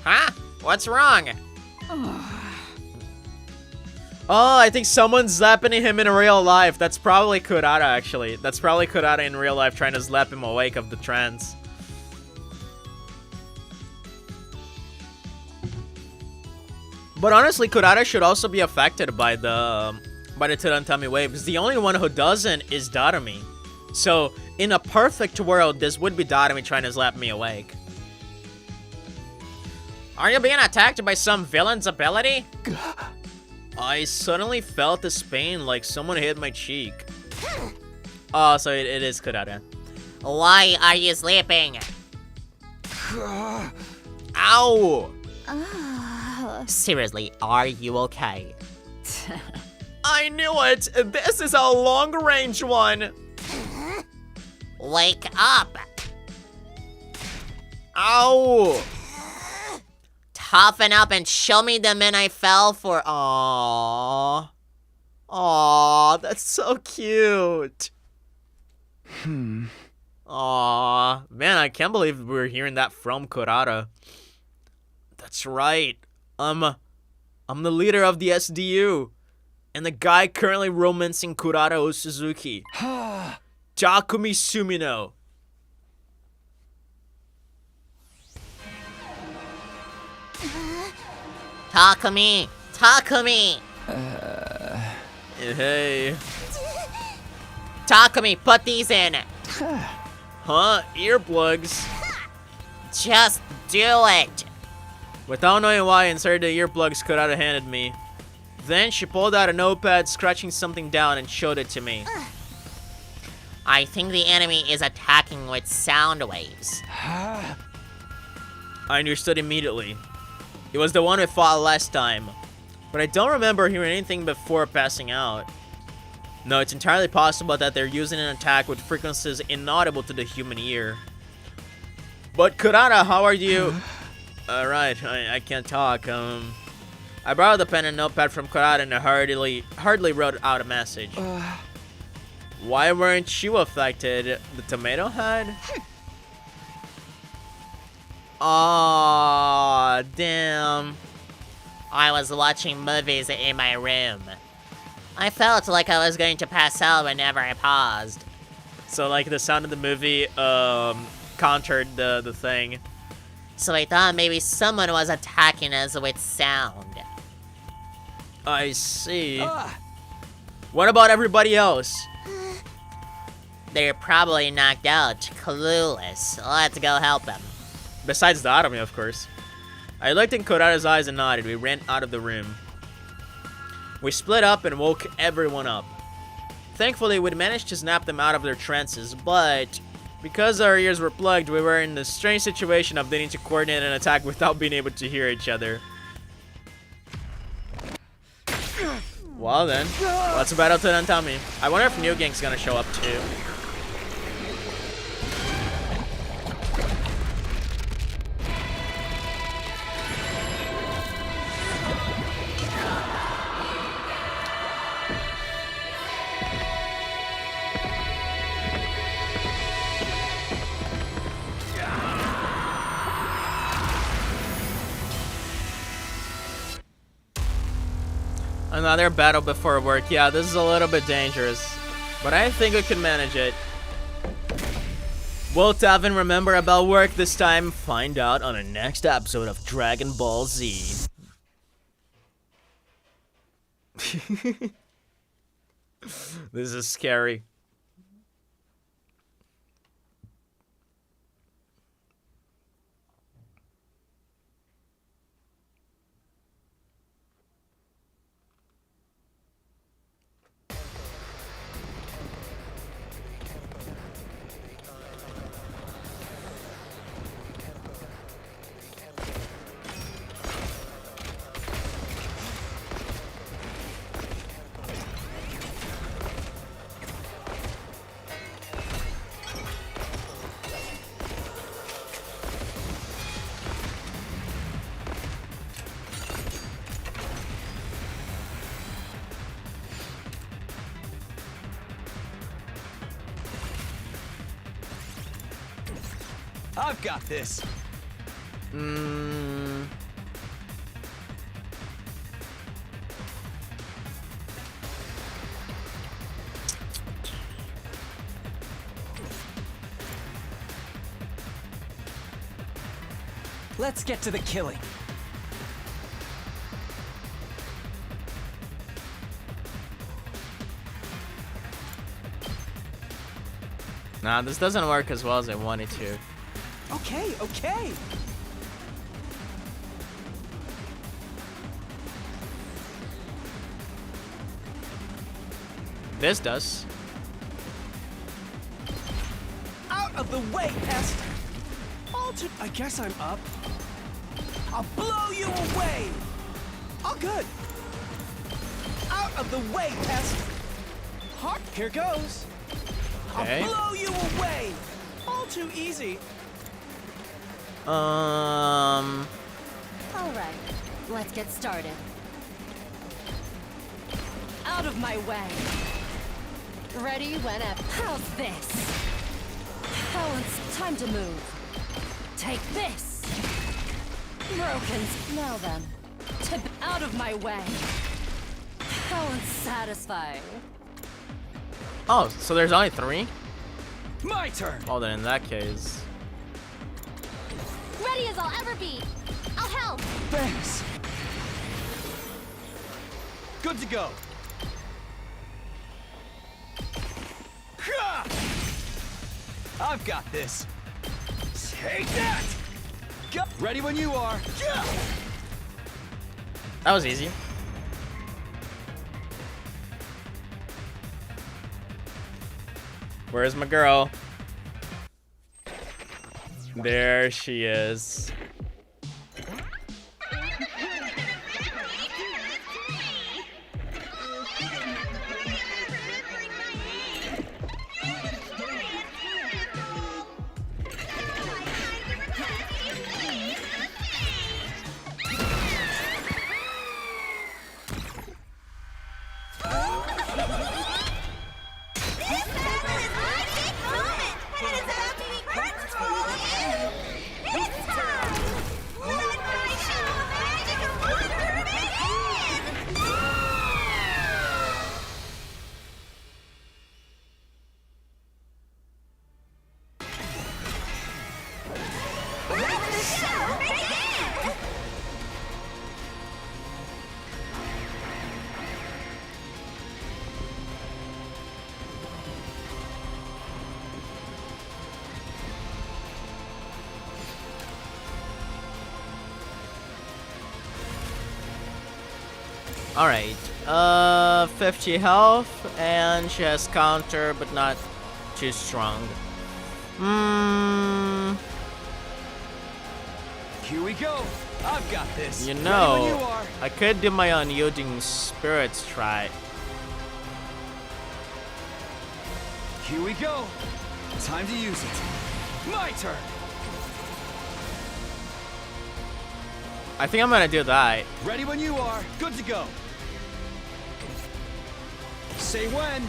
Huh? What's wrong? Oh, I think someone's slapping him in real life. That's probably Kurata, actually. That's probably Kurata in real life trying to slap him awake of the trance. But honestly, Kurata should also be affected by the Turantami wave, because the only one who doesn't is Darumi. So, in a perfect world, this would be Darumi trying to slap me awake. Are you being attacked by some villain's ability? I suddenly felt this pain like someone hit my cheek. Oh, so it is Kurata. Why are you sleeping? Ow! Seriously, are you okay? I knew it! This is a long-range one! Wake up! Ow! Toughen up and show me the men I fell for. Aww. Aww, that's so cute. Aww. Man, I can't believe we're hearing that from Kurata. That's right. I'm the leader of the SDU. and the guy currently romancing Kurata Suzuki. Takumi Sumino. Takumi! Takumi! Hey. Takumi, put these in! Huh? Earplugs? Just do it! Without knowing why, I inserted the earplugs Kurata handed me. Then she pulled out a notepad, scratching something down, and showed it to me. I think the enemy is attacking with sound waves. I understood immediately. It was the one we fought last time. But I don't remember hearing anything before passing out. No, it's entirely possible that they're using an attack with frequencies inaudible to the human ear. But Kurata, how are you? Right, I can't talk. I borrowed the pen and notepad from Kurata and I hardly wrote out a message. Why weren't you affected? The tomato head? Aw, damn. I was watching movies in my room. I felt like I was going to pass out whenever I paused. So like the sound of the movie countered the thing. So I thought maybe someone was attacking us with sound. I see. What about everybody else? They're probably knocked out, clueless. Let's go help them. Besides the Atomy, of course. I looked in Kurata's eyes and nodded. We ran out of the room. We split up and woke everyone up. Thankfully, we'd managed to snap them out of their trances, but because our ears were plugged, we were in the strange situation of needing to coordinate an attack without being able to hear each other. Well then, let's battle to Nantami. I wonder if New Gang's gonna show up too. Another battle before work. Yeah, this is a little bit dangerous, but I think we can manage it. Will Tavin remember about work this time? Find out on the next episode of Dragon Ball Z. This is scary. I've got this. Let's get to the killing. Nah, this doesn't work as well as I wanted to. Okay, okay. This does. Out of the way, pest! I guess I'm up. I'll blow you away! All good. Out of the way, pest! Here goes. Okay. I'll blow you away! All too easy. All right, let's get started. Out of my way. Ready whenever. How's this? Balance, time to move. Take this. Broken. Now then, out of my way. How unsatisfying. Oh, so there's only 3? My turn. Oh, then in that case. Ready as I'll ever be. I'll help. Thanks. Good to go. Ha! I've got this. Take that! Go. Ready when you are. Yeah! That was easy. Where's my girl? There she is. Alright, 50 health, and she has counter, but not too strong. Here we go. I've got this. You Ready know, when you are. I could do my unyielding spirits try. Here we go. Time to use it. My turn. I think I'm gonna do that. Ready when you are. Good to go. Say when.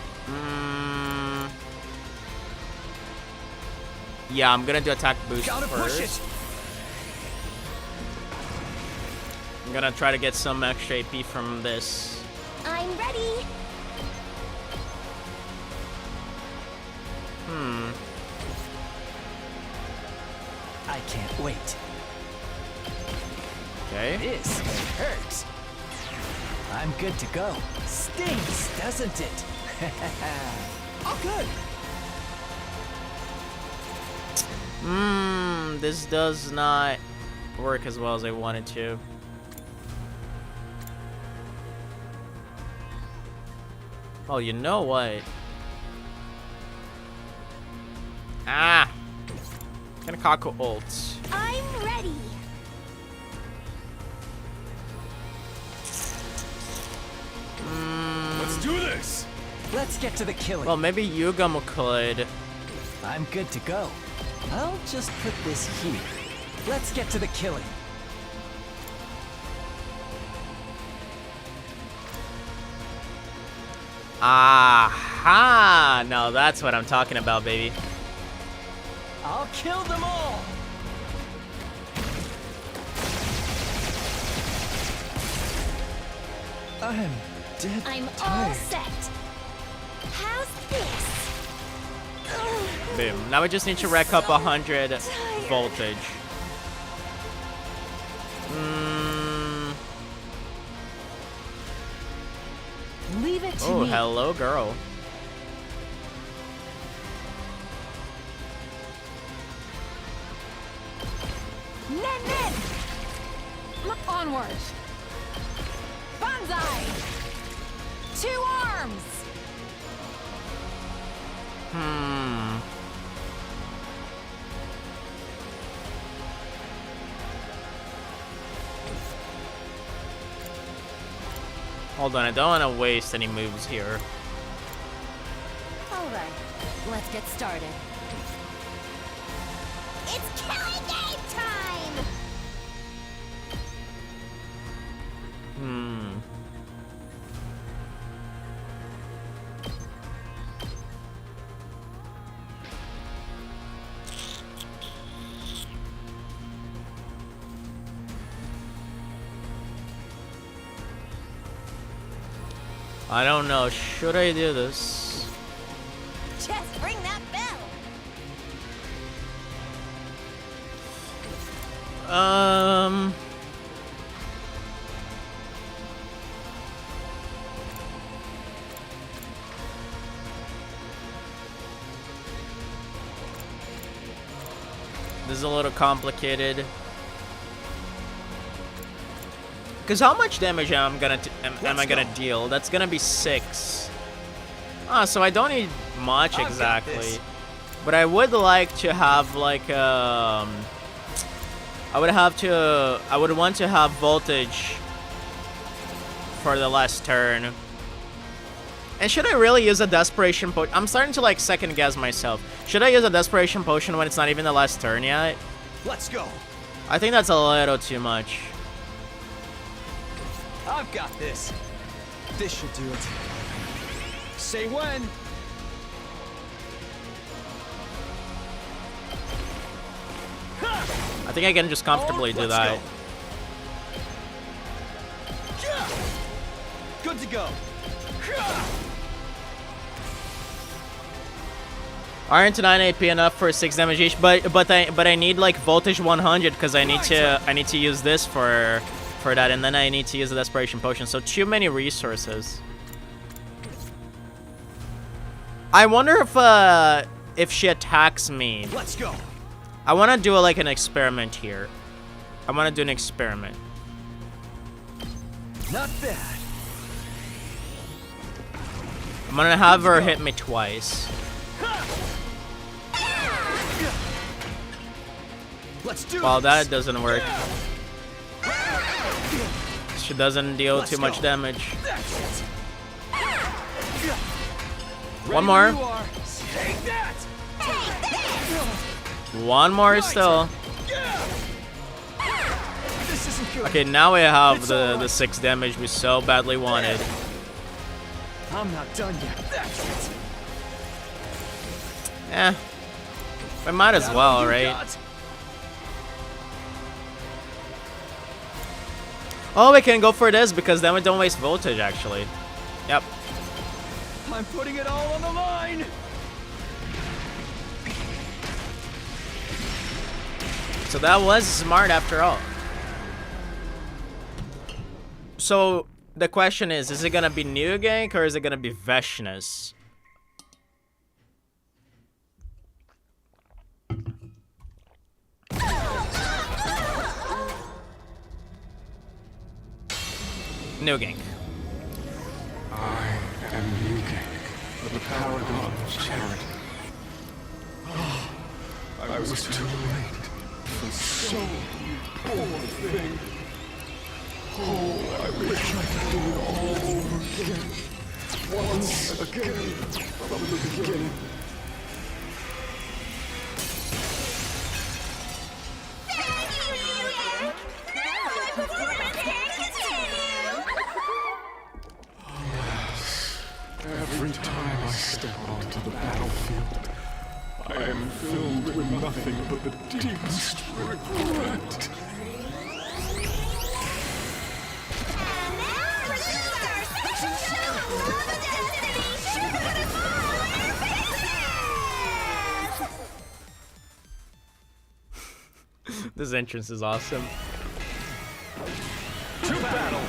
Yeah, I'm gonna do attack boost Gotta push first. it. I'm gonna try to get some extra AP from this. I'm ready. I can't wait. Okay. This hurts. I'm good to go. Stings, doesn't it? All good. This does not work as well as I wanted to. Oh, you know what? Ah! Gonna Kako ult. I'm ready. Let's do this. Let's get to the killing. Well, maybe Yugamu could. I'm good to go. I'll just put this here. Let's get to the killing. Aha! Now that's what I'm talking about, baby. I'll kill them all. I'm dead I'm all tired. set. How's this? Boom. Now we just need to rack up 100 voltage. Leave it to Oh, me. hello, girl. Nen! Onward. Banzai! 2 arms! Hold on, I don't want to waste any moves here. All right, let's get started. It's killing game time! I don't know. Should I do this? Just ring that bell. This is a little complicated. Cause how much damage am I gonna deal? That's gonna be 6. Ah, so I don't need much exactly. But I would like to have like I would want to have voltage for the last turn. And should I really use a desperation potion? I'm starting to like second guess myself. Should I use a desperation potion when it's not even the last turn yet? Let's go. I think that's a little too much. I've got this. This should do it. Say when. I think I can just comfortably do that. Good to go. Aren't 9 AP enough for 6 damage each? But I need like voltage 100 because I need to use this for that, and then I need to use the desperation potion. So too many resources. I wonder if she attacks me. Let's go. I want to do like an experiment here. I want to do an experiment. Not bad. I'm gonna have her hit me twice. Let's do Well, this. that doesn't work. She doesn't deal too much damage. One more. Take that. One more still. This isn't good. Okay, now we have the 6 damage we so badly wanted. I'm not done yet. That's it. Eh. We might as well, right? Oh, we can go for this because then we don't waste voltage, actually. Yep. I'm putting it all on the line. So that was smart after all. So the question is it gonna be New Gank or is it gonna be Veshness? New Gank. I am Yuki, the paragon of charity. I was too late for so poor thing. Oh, I wish I could do it all over again. Once again, from the beginning. Every time I step onto the battlefield, I am filled with nothing but the deepest regret. This entrance is awesome. To battle.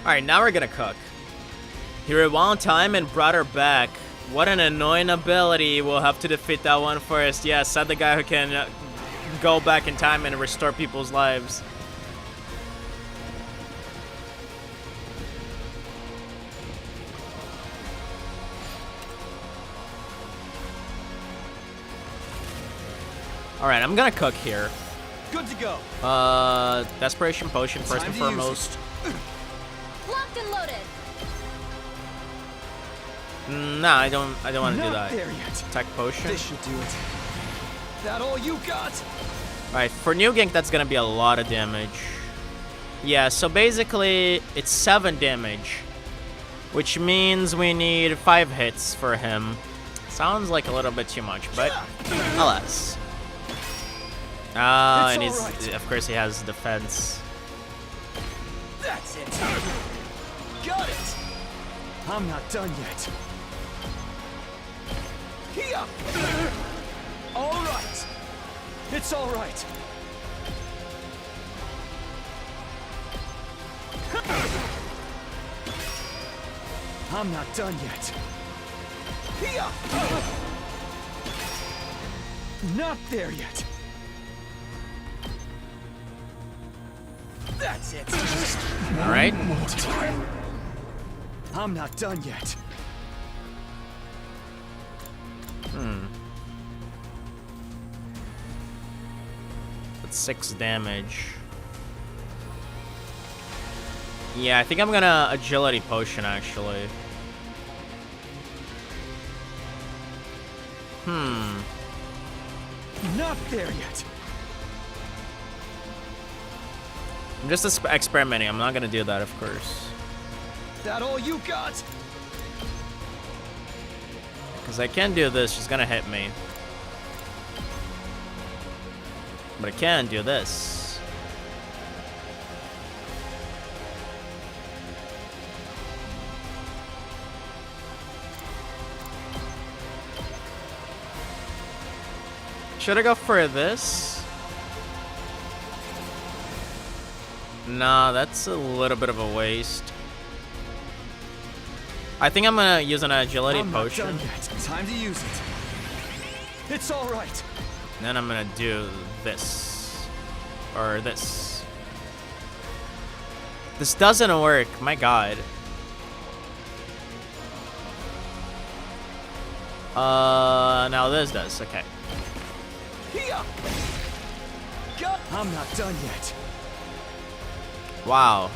Alright, now we're gonna cook. He rewound time and brought her back. What an annoying ability. We'll have to defeat that one first. Yeah, said the guy who can go back in time and restore people's lives. Alright, I'm gonna cook here. Good to go. Desperation potion first Time and to use foremost. Locked and loaded. Nah, I don't want to do Not that. there yet. Attack potion. This should do it. That all you got? Alright, for New Gank, that's gonna be a lot of damage. Yeah, so basically, it's 7 damage. Which means we need 5 hits for him. Sounds like a little bit too much, but alas. And It's he's, all right. of course, he has defense. That's it. Got it. I'm not done yet. Here. All right. It's all right. I'm not done yet. Here. Not there yet. That's it. All right. More time. I'm not done yet. That's 6 damage. Yeah, I think I'm gonna agility potion actually. Not there yet. I'm just experimenting. I'm not gonna do that, of course. That all you got? Because I can do this, she's gonna hit me. But I can do this. Should I go for this? Nah, that's a little bit of a waste. I think I'm gonna use an agility potion. Not done yet. Time to use it. It's all right. Then I'm gonna do this. Or this. This doesn't work, my god. Now this does, okay. Here. I'm not done yet. Wow.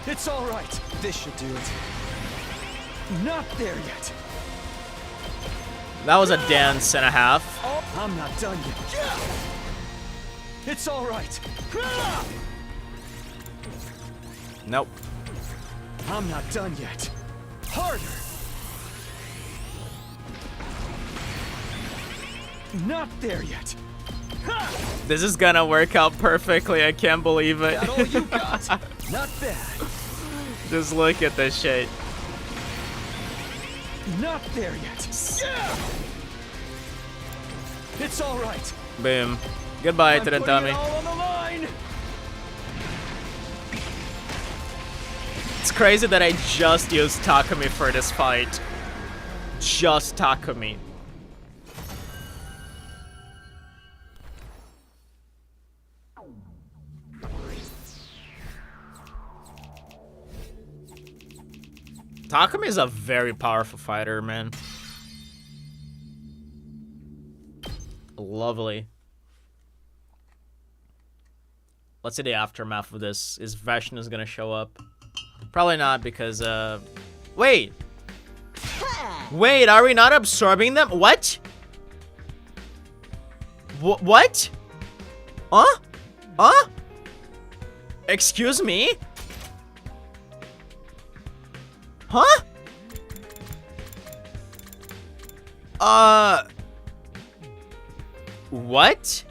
It's all right. This should do it. Not there yet. That was a dance and a half. Oh, I'm not done yet. It's all right. Nope. I'm not done yet. Harder. Not there yet. This is gonna work out perfectly, I can't believe it. That all you got? Not bad. Just look at this shit. Not there yet. It's all right. Boom. Goodbye I'm to the putting dummy. it all on the line. It's crazy that I just used Takumi for this fight. Just Takumi. Takumi is a very powerful fighter, man. Lovely. Let's see the aftermath of this. Is Vashna's gonna show up? Probably not because, Wait! Wait, are we not absorbing them? What? What? Huh? Huh? Excuse me? Huh? What?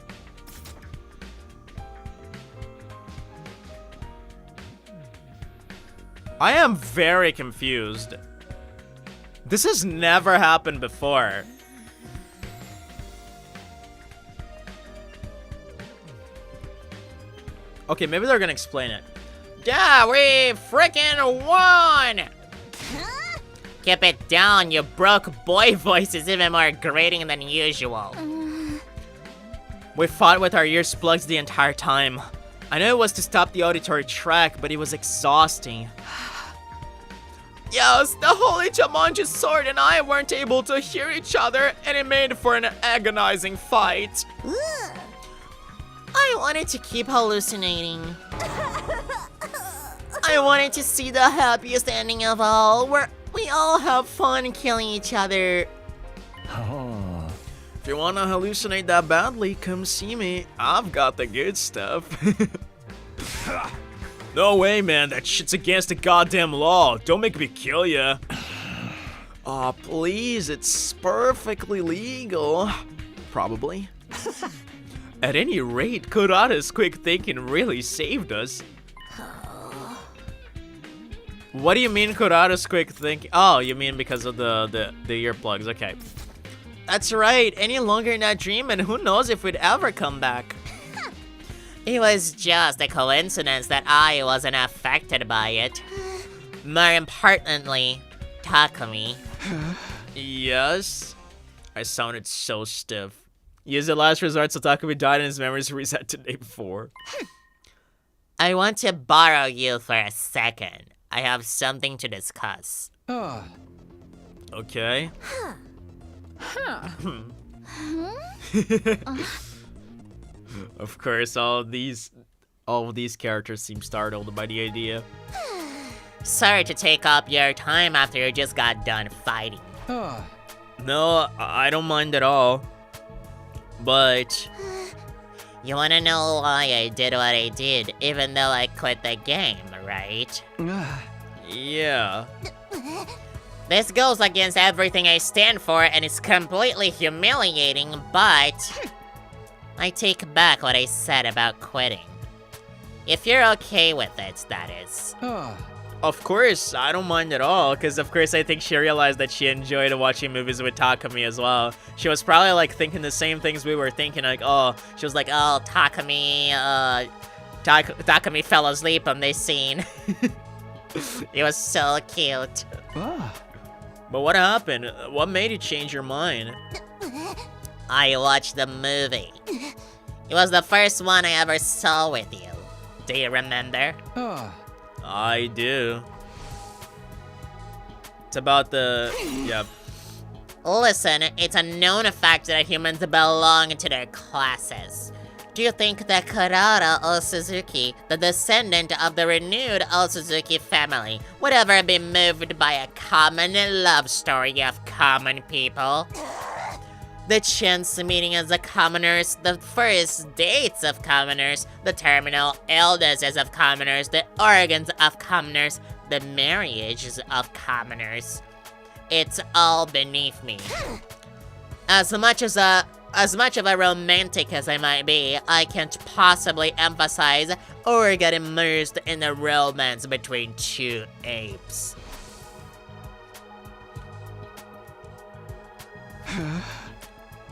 I am very confused. This has never happened before. Okay, maybe they're gonna explain it. Yeah, we freaking won! Keep it down, your broke boy voice is even more grating than usual. We fought with our ears plugged the entire time. I know it was to stop the auditory track, but it was exhausting. Yes, the Holy Jumanji sword and I weren't able to hear each other, and it made for an agonizing fight. I wanted to keep hallucinating. I wanted to see the happiest ending of all, where we all have fun killing each other. If you wanna hallucinate that badly, come see me. I've got the good stuff. No way, man. That shit's against the goddamn law. Don't make me kill ya. Aw, please. It's perfectly legal. Probably. At any rate, Kurata's quick thinking really saved us. What do you mean Kurata's quick thinking? Oh, you mean because of the earplugs. Okay. That's right. Any longer in that dream, and who knows if we'd ever come back. It was just a coincidence that I wasn't affected by it. More importantly, Takumi. Yes? I sounded so stiff. Use the last resort so Takumi died and his memories reset to day 4. I want to borrow you for a second. I have something to discuss. Okay. Of course, all of these characters seem startled by the idea. Sorry to take up your time after you just got done fighting. No, I don't mind at all. But You wanna know why I did what I did, even though I quit the game, right? yeah. This goes against everything I stand for and it's completely humiliating, but I take back what I said about quitting. If you're okay with it, that is. Of course, I don't mind at all, because of course I think she realized that she enjoyed watching movies with Takumi as well. She was probably like thinking the same things we were thinking, like, oh, she was like, oh, Takumi fell asleep on this scene. It was so cute. But what happened? What made you change your mind? I watched the movie. It was the first one I ever saw with you. Do you remember? I do. It's about the... yeah. Listen, it's a known fact that humans belong to their classes. Do you think that Karada Osuzuki, the descendant of the renewed Osuzuki family, would ever be moved by a common love story of common people? The chance meeting of the commoners, the first dates of commoners, the terminal illnesses of commoners, the organs of commoners, the marriages of commoners. It's all beneath me. As much of a romantic as I might be, I can't possibly emphasize or get immersed in the romance between two apes.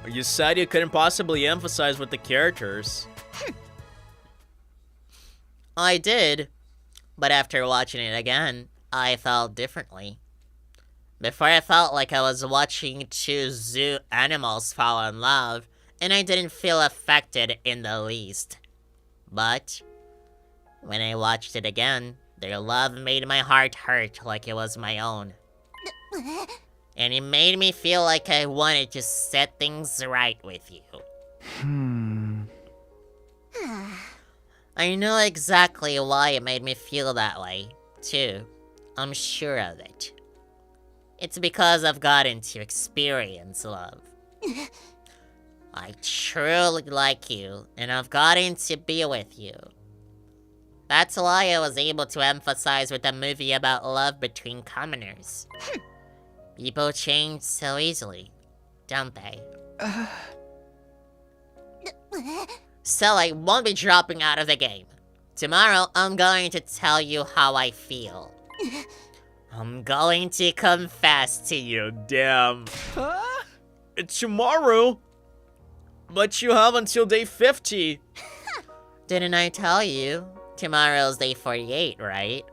You said you couldn't possibly emphasize with the characters. I did, but after watching it again, I felt differently. Before I felt like I was watching two zoo animals fall in love, and I didn't feel affected in the least. But when I watched it again, their love made my heart hurt like it was my own. And it made me feel like I wanted to set things right with you. I know exactly why it made me feel that way, too. I'm sure of it. It's because I've gotten to experience love. I truly like you, and I've gotten to be with you. That's why I was able to emphasize with a movie about love between commoners. People change so easily, don't they? So I won't be dropping out of the game. Tomorrow, I'm going to tell you how I feel. I'm going to confess to you. Damn. It's tomorrow. But you have until day 50. Didn't I tell you? Tomorrow's day 48, right?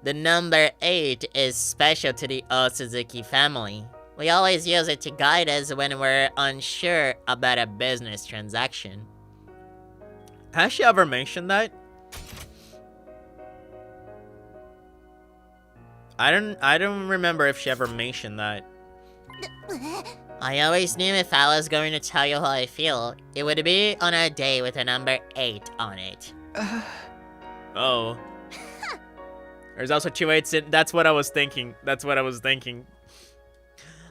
The number 8 is special to the Osuzuki family. We always use it to guide us when we're unsure about a business transaction. Has she ever mentioned that? I don't remember if she ever mentioned that. I always knew if I was going to tell you how I feel, it would be on a day with a number 8 on it. Oh. There's also 2 8s in. That's what I was thinking.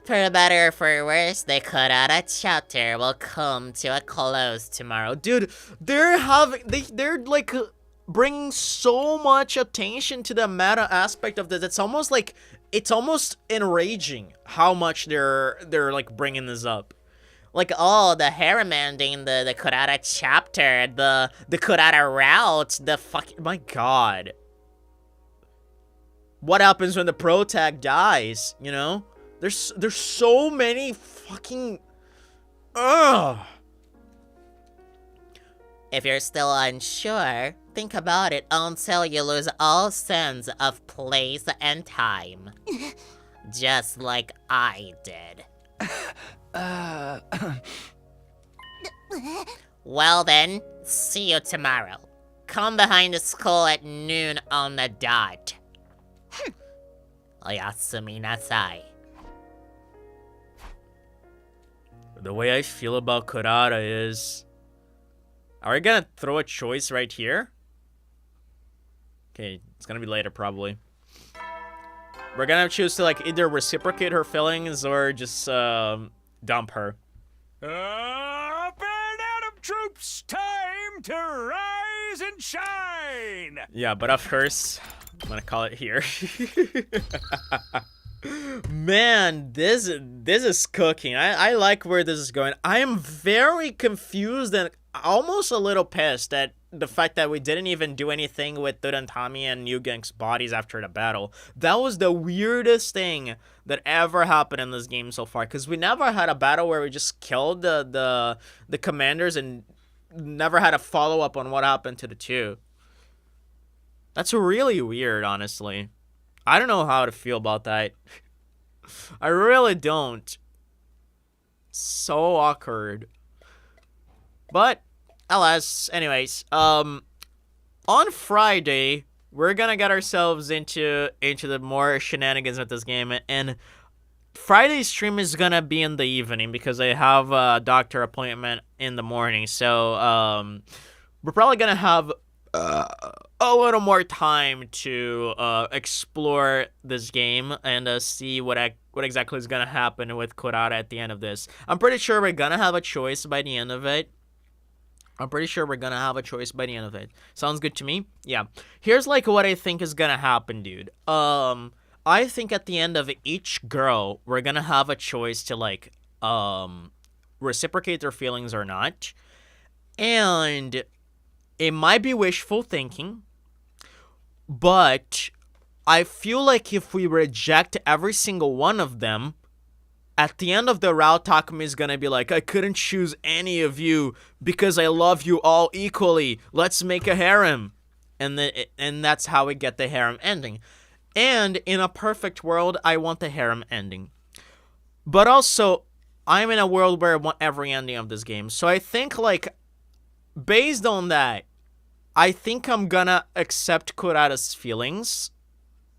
For better or for worse, the Kurata chapter will come to a close tomorrow. Dude, they're like bringing so much attention to the meta aspect of this. It's almost enraging how much they're like bringing this up. Like, oh, the Haremanding, the Kurata chapter, the Kurata route, the fucking... My god. what happens when the pro tag dies, you know? There's so many fucking... Ugh. If you're still unsure, think about it until you lose all sense of place and time. Just like I did. Well then, see you tomorrow. Come behind the school at noon on the dot. Oyasumi nasai. The way I feel about Kurata is... Are we gonna throw a choice right here? Okay, it's gonna be later probably. We're gonna choose to like either reciprocate her feelings or just dump her. Up and Adam troops, time to rise and shine! Yeah, but of course, I'm gonna call it here. Man, this is cooking. I like where this is going. I am very confused and almost a little pissed at the fact that we didn't even do anything with Durantami and Yugen's bodies after the battle. That was the weirdest thing that ever happened in this game so far, because we never had a battle where we just killed the commanders and never had a follow-up on what happened to the two. That's really weird, honestly. I don't know how to feel about that. I really don't. So awkward. But, alas, anyways, on Friday, we're gonna get ourselves into the more shenanigans with this game, and Friday's stream is gonna be in the evening because I have a doctor appointment in the morning, so, we're probably gonna have a little more time to explore this game and see what exactly is gonna happen with Kurata at the end of this. I'm pretty sure we're gonna have a choice by the end of it. Sounds good to me? Yeah. Here's like what I think is gonna happen, dude. I think at the end of each girl, we're gonna have a choice to like reciprocate their feelings or not. And it might be wishful thinking, but I feel like if we reject every single one of them, at the end of the route, Takumi is gonna be like, I couldn't choose any of you because I love you all equally. Let's make a harem. And that's how we get the harem ending. And in a perfect world, I want the harem ending. But also, I'm in a world where I want every ending of this game. So I think, like, based on that, I think I'm gonna accept Kurata's feelings,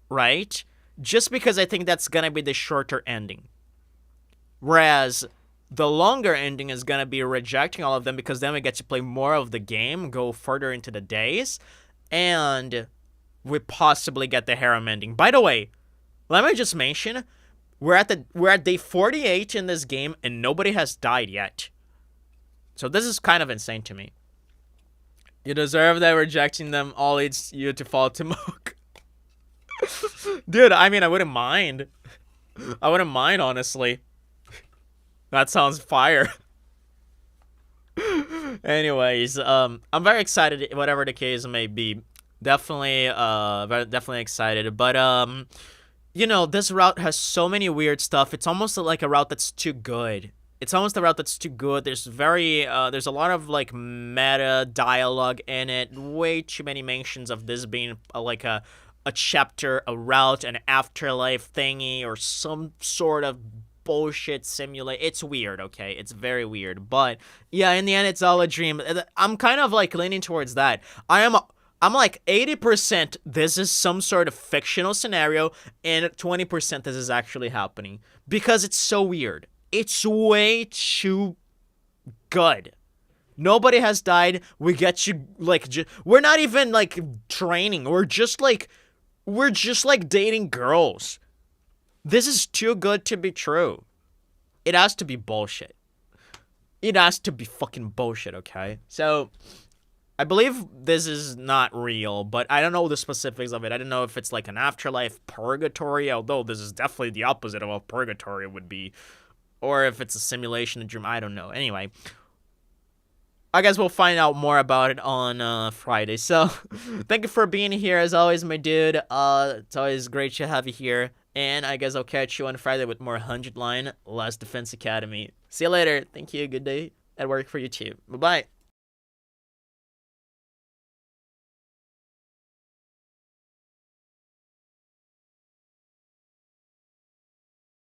right? Just because I think that's gonna be the shorter ending. Whereas the longer ending is gonna be rejecting all of them because then we get to play more of the game, go further into the days, and we possibly get the harem ending. By the way, let me just mention, we're at day 48 in this game and nobody has died yet. So this is kind of insane to me. You deserve that rejecting them all leads you to fall to Mook. Dude, I mean, I wouldn't mind. Honestly. That sounds fire. Anyways, I'm very excited, whatever the case may be. Definitely excited. But, you know, this route has so many weird stuff. It's almost like a route that's too good. There's a lot of, like, meta dialogue in it. Way too many mentions of this being, like, a chapter, a route, an afterlife thingy, or some sort of bullshit simulate. It's weird, okay? It's very weird. But, yeah, in the end, it's all a dream. I'm kind of, like, leaning towards that. I'm like 80% this is some sort of fictional scenario, and 20% this is actually happening. Because it's so weird. It's way too good. Nobody has died. We get you, like, we're not even, like, training. We're just, like, dating girls. This is too good to be true. It has to be bullshit. It has to be fucking bullshit, okay? So, I believe this is not real, but I don't know the specifics of it. I don't know if it's, like, an afterlife purgatory, although this is definitely the opposite of what purgatory would be. Or if it's a simulation, a dream, I don't know. Anyway, I guess we'll find out more about it on Friday. So, thank you for being here as always, my dude. It's always great to have you here. And I guess I'll catch you on Friday with more 100 line Last Defense Academy. See you later. Thank you. Good day at work for you too. Bye-bye.